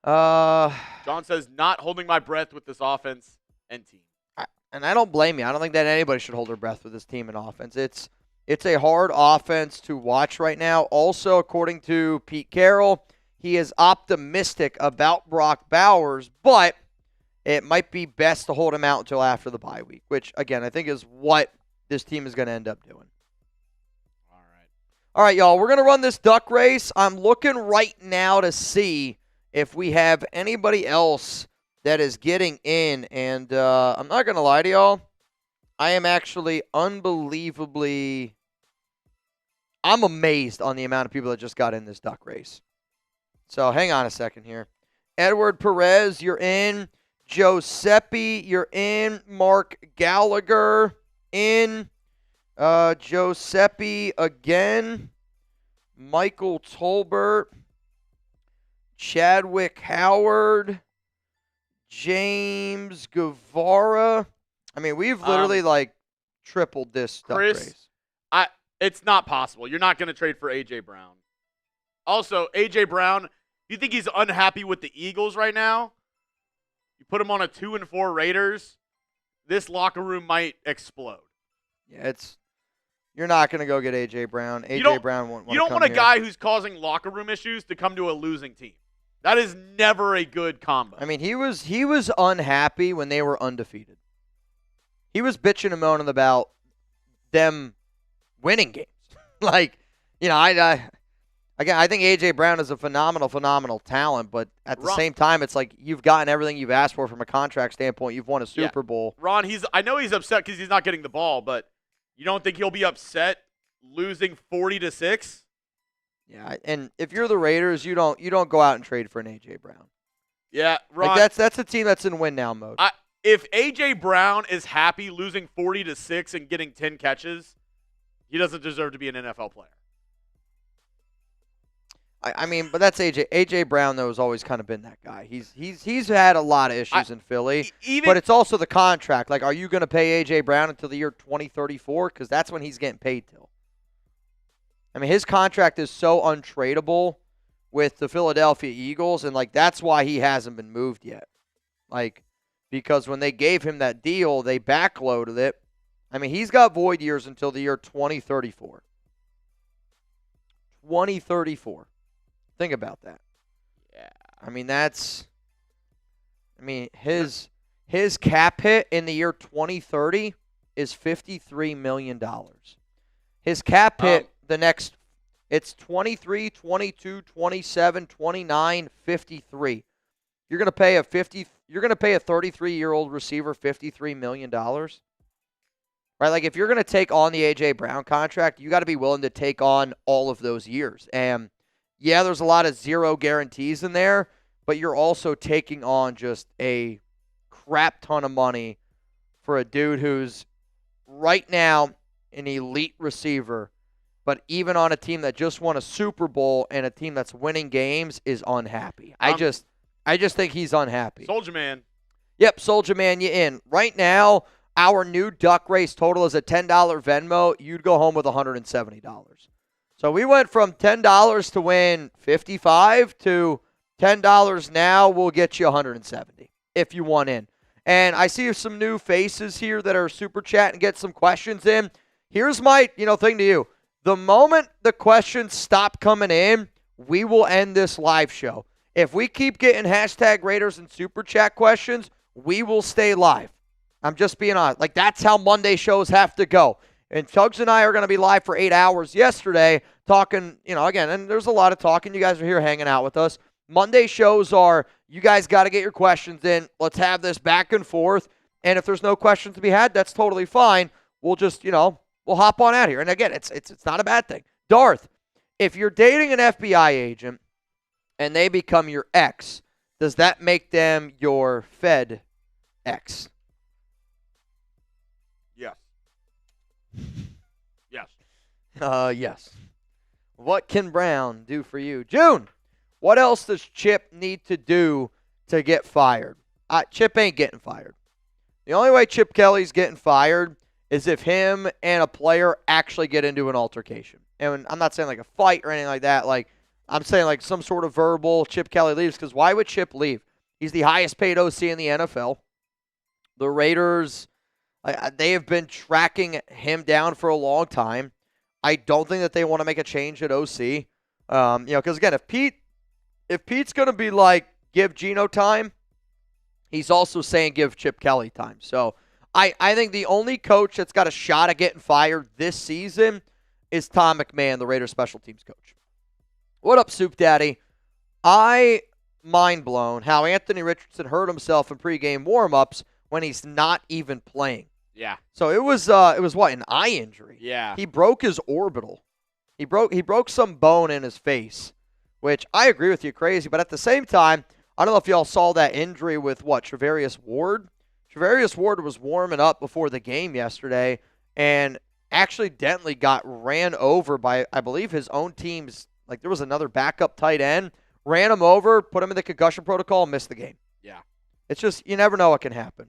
John says, not holding my breath with this offense and team. And I don't blame you. I don't think that anybody should hold their breath with this team and offense. It's a hard offense to watch right now. Also, according to Pete Carroll, he is optimistic about Brock Bowers, but it might be best to hold him out until after the bye week, which, again, I think is what this team is going to end up doing. All right, y'all, we're going to run this duck race. I'm looking right now to see if we have anybody else that is getting in, and I'm not going to lie to y'all. I am actually unbelievably – I'm amazed on the amount of people that just got in this duck race. So hang on a second here. Edward Perez, you're in. Giuseppe, you're in. Mark Gallagher, in. Giuseppe again. Michael Tolbert. Chadwick Howard. James Guevara. I mean, we've literally tripled this duck race. It's not possible. You're not going to trade for A.J. Brown. Also, A.J. Brown, you think he's unhappy with the Eagles right now? You put him on a 2-4 Raiders, this locker room might explode. Yeah, you're not going to go get A.J. Brown. A.J. Brown won't want to come. You don't want a guy who's causing locker room issues to come to a losing team. That is never a good combo. I mean, he was unhappy when they were undefeated. He was bitching and moaning about them winning games. I think A.J. Brown is a phenomenal talent, but at the same time, it's like you've gotten everything you've asked for from a contract standpoint. You've won a Super Bowl. Ron, I know he's upset because he's not getting the ball, but you don't think he'll be upset losing 40-6? Yeah, and if you're the Raiders, you don't go out and trade for an A.J. Brown. Yeah, Ron. That's a team that's in win now mode. If A.J. Brown is happy losing 40-6 and getting 10 catches, he doesn't deserve to be an NFL player. I mean, but that's A.J. A.J. Brown, though, has always kind of been that guy. He's had a lot of issues in Philly, but it's also the contract. Like, are you going to pay A.J. Brown until the year 2034? Because that's when he's getting paid till. I mean, his contract is so untradeable with the Philadelphia Eagles, and, that's why he hasn't been moved yet. Because when they gave him that deal, they backloaded it. I mean, he's got void years until the year 2034. 2034. Think about that. Yeah. I mean, his cap hit in the year 2030 is $53 million. His cap hit it's 23, 22, 27, 29, 53. You're going to pay a 33-year-old receiver $53 million? Right? If you're going to take on the A.J. Brown contract, you got to be willing to take on all of those years. And yeah, there's a lot of zero guarantees in there, but you're also taking on just a crap ton of money for a dude who's right now an elite receiver, but even on a team that just won a Super Bowl and a team that's winning games is unhappy. I just think he's unhappy. Soldier Man. Yep, Soldier Man, you in. Right now, our new duck race total is a $10 Venmo. You'd go home with $170. So we went from $10 to win $55 to $10 now. We'll get you $170 if you want in. And I see some new faces here that are super chat and get some questions in. Here's my thing to you. The moment the questions stop coming in, we will end this live show. If we keep getting hashtag Raiders and super chat questions, we will stay live. I'm just being honest. That's how Monday shows have to go. And Tugs and I are going to be live for 8 hours yesterday talking, again, and there's a lot of talking. You guys are here hanging out with us. Monday shows are, you guys got to get your questions in. Let's have this back and forth. And if there's no questions to be had, that's totally fine. We'll just, we'll hop on out here. And again, it's not a bad thing. Darth, if you're dating an FBI agent and they become your ex, does that make them your Fed ex? Yes. Yes. Yes. What can Brown do for you? June, what else does Chip need to do to get fired? Chip ain't getting fired. The only way Chip Kelly's getting fired is if him and a player actually get into an altercation. And I'm not saying like a fight or anything like that. Like, I'm saying like some sort of verbal Chip Kelly leaves, because why would Chip leave? He's the highest paid OC in the NFL. The Raiders, they have been tracking him down for a long time. I don't think that they want to make a change at OC. Because again, if Pete's going to be like, give Geno time, he's also saying give Chip Kelly time. So I think the only coach that's got a shot at getting fired this season is Tom McMahon, the Raiders special teams coach. What up, Soup Daddy? Mind blown how Anthony Richardson hurt himself in pregame warmups when he's not even playing. Yeah. So it was what, an eye injury? Yeah. He broke his orbital. He broke some bone in his face, which I agree with you, crazy. But at the same time, I don't know if y'all saw that injury with Travarius Ward. Travarius Ward was warming up before the game yesterday and accidentally got ran over by, I believe, his own team's, like there was another backup tight end, ran him over, put him in the concussion protocol, and missed the game. Yeah. It's just, you never know what can happen.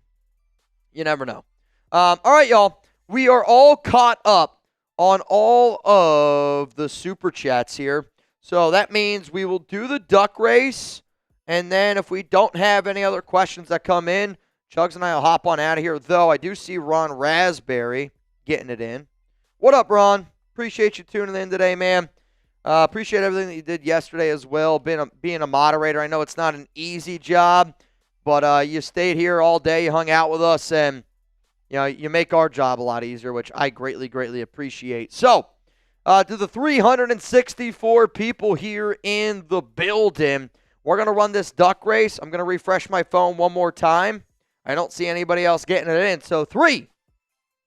You never know. All right, y'all. We are all caught up on all of the Super Chats here. So that means we will do the duck race. And then if we don't have any other questions that come in, Chugs and I will hop on out of here. Though I do see Ron Raspberry getting it in. What up, Ron? Appreciate you tuning in today, man. Appreciate everything that you did yesterday as well, being a moderator. I know it's not an easy job, but you stayed here all day. You hung out with us, and you make our job a lot easier, which I greatly, greatly appreciate. So, to the 364 people here in the building, we're going to run this duck race. I'm going to refresh my phone one more time. I don't see anybody else getting it in. So, 3.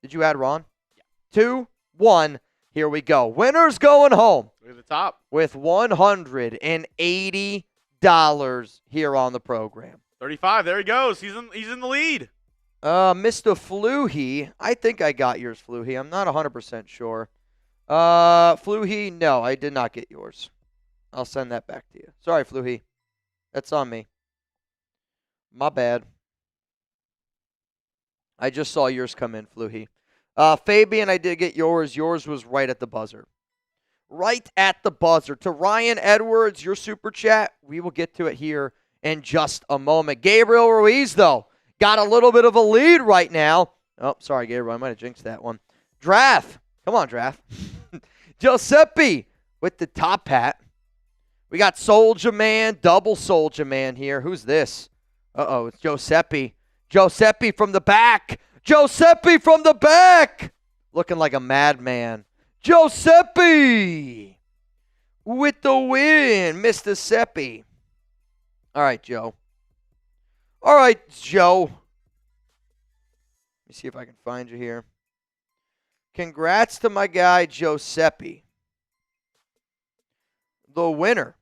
Did you add Ron? Yeah. 2, 1. Here we go. Winner's going home. Look at the top. With $180 here on the program. 35. There he goes. He's in the lead. Mr. Fluhey, I think I got yours, Fluhey. I'm not 100% sure. Fluhey, no, I did not get yours. I'll send that back to you. Sorry, Fluhey. That's on me. My bad. I just saw yours come in, Fluhey. Fabian, I did get yours. Yours was right at the buzzer. Right at the buzzer. To Ryan Edwards, your super chat, we will get to it here in just a moment. Gabriel Ruiz, though, got a little bit of a lead right now. Oh, sorry, Gabriel. I might have jinxed that one. Draft. Come on, Draft. Giuseppe with the top hat. We got Soulja Man, double Soulja Man here. Who's this? Uh-oh, it's Giuseppe. Giuseppe from the back. Giuseppe from the back. Looking like a madman. Giuseppe with the win. Mr. Seppi. All right, Joe. All right, Joe. Let me see if I can find you here. Congrats to my guy, Giuseppe. The winner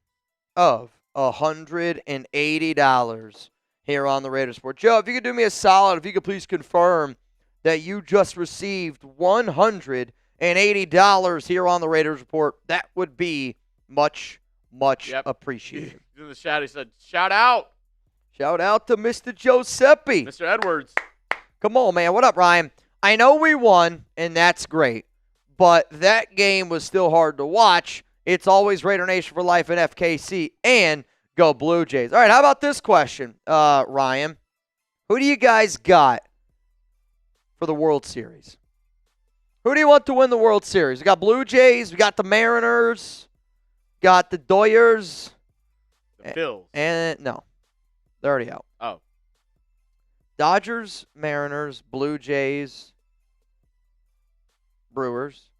of $180 here on the Raiders Report. Joe, if you could do me a solid, if you could please confirm that you just received $180 here on the Raiders Report, that would be much, much appreciated. In the chat, he said, shout out. Shout out to Mr. Giuseppe. Mr. Edwards. Come on, man. What up, Ryan? I know we won, and that's great, but that game was still hard to watch. It's always Raider Nation for life in FKC, and go Blue Jays. All right, how about this question, Ryan? Who do you guys got for the World Series? Who do you want to win the World Series? We got Blue Jays, we got the Mariners, got the Doyers. The Phils. And no, they're already out. Oh. Dodgers, Mariners, Blue Jays, Brewers.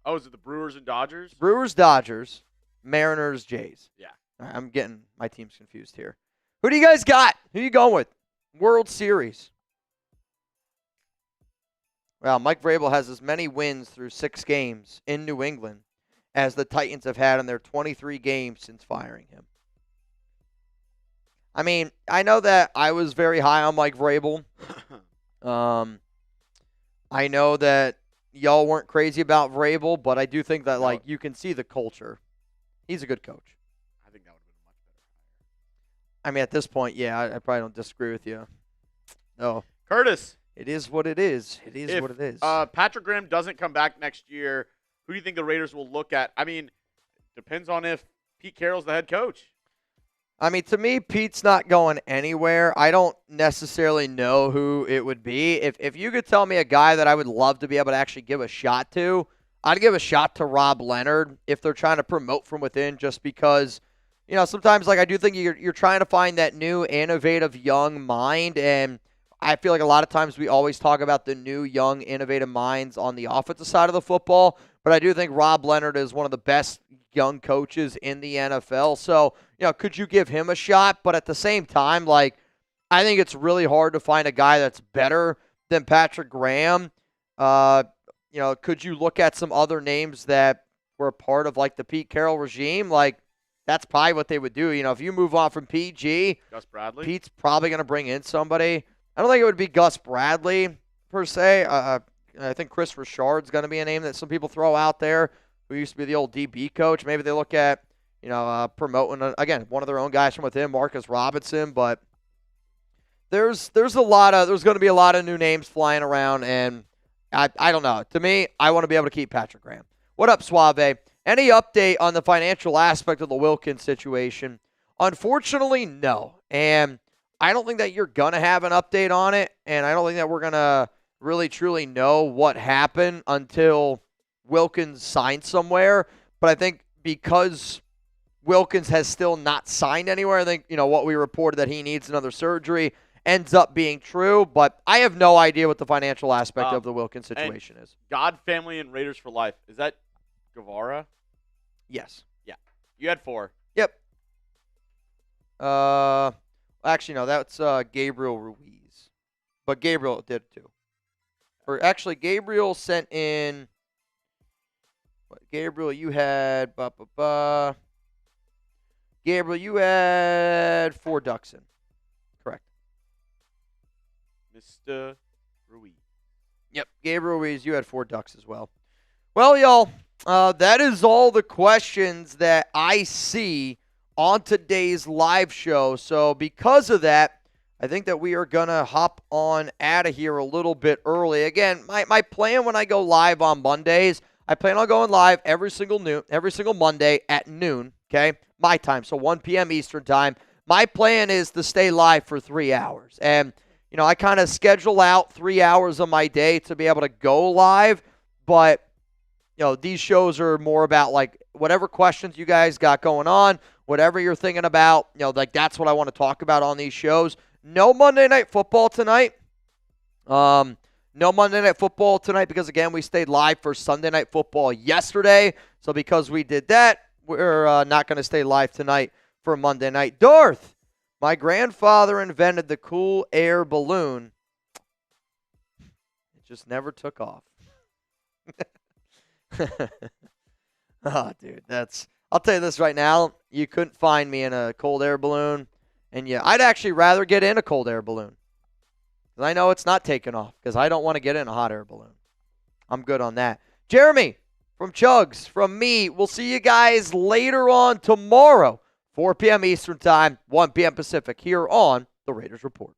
Oh, is it the Brewers and Dodgers? Brewers, Dodgers, Mariners, Jays. Yeah. All right, I'm getting my teams confused here. Who do you guys got? Who are you going with? World Series. Well, Mike Vrabel has as many wins through 6 games in New England as the Titans have had in their 23 games since firing him. I mean, I know that I was very high on Mike Vrabel. I know that y'all weren't crazy about Vrabel, but I do think that, like, you can see the culture. He's a good coach. I think that would have been much better. I mean, at this point, yeah, I probably don't disagree with you. No. Curtis. It is what it is. It is what it is. Patrick Graham doesn't come back next year, who do you think the Raiders will look at? I mean, depends on if Pete Carroll's the head coach. I mean, to me, Pete's not going anywhere. I don't necessarily know who it would be. If you could tell me a guy that I would love to be able to actually give a shot to, I'd give a shot to Rob Leonard if they're trying to promote from within, just because, you know, sometimes, like, I do think you're trying to find that new, innovative, young mind, and I feel like a lot of times we always talk about the new, young, innovative minds on the offensive side of the football, but I do think Rob Leonard is one of the best young coaches in the NFL. So, you know, could you give him a shot? But at the same time, like, I think it's really hard to find a guy that's better than Patrick Graham. You know, could you look at some other names that were part of, like, the Pete Carroll regime? Like, that's probably what they would do. You know, if you move on from PG, Gus Bradley, Pete's probably going to bring in somebody. I don't think it would be Gus Bradley, per se. I think Chris Richard's going to be a name that some people throw out there, who used to be the old DB coach. Maybe they look at, you know, promoting, again, one of their own guys from within, Marcus Robinson. But there's going to be a lot of new names flying around, and I don't know. To me, I want to be able to keep Patrick Graham. What up, Suave? Any update on the financial aspect of the Wilkins situation? Unfortunately, no. And I don't think that you're going to have an update on it, and I don't think that we're going to really truly know what happened until Wilkins signed somewhere. But I think because Wilkins has still not signed anywhere, I think, you know, what we reported that he needs another surgery ends up being true. But I have no idea what the financial aspect of the Wilkins situation is. God, family, and Raiders for life. Is that Guevara? Yes. Yeah. You had 4. Yep. Actually, no, that's Gabriel Ruiz. But Gabriel did too. Or actually, Gabriel sent in. Gabriel, you had. Gabriel, you had 4 ducks in. Correct. Mr. Ruiz. Yep. Gabriel Ruiz, you had 4 ducks as well. Well, y'all, that is all the questions that I see on today's live show. So because of that, I think that we are going to hop on out of here a little bit early. Again, my plan when I go live on Mondays, I plan on going live every single Monday at noon, okay? My time, so 1 p.m. Eastern time. My plan is to stay live for 3 hours. And, you know, I kind of schedule out 3 hours of my day to be able to go live, but, you know, these shows are more about, like, whatever questions you guys got going on, whatever you're thinking about, you know, like, that's what I want to talk about on these shows. No Monday Night Football tonight. No Monday Night Football tonight because, again, we stayed live for Sunday Night Football yesterday. So because we did that, we're not going to stay live tonight for Monday night. Darth, my grandfather invented the cool air balloon. It just never took off. Oh, dude, I'll tell you this right now. You couldn't find me in a cold air balloon. And yeah, I'd actually rather get in a cold air balloon. Because I know it's not taking off. Because I don't want to get in a hot air balloon. I'm good on that. Jeremy from Chugs, from me, we'll see you guys later on tomorrow, 4 p.m. Eastern Time, 1 p.m. Pacific, here on the Raiders Report.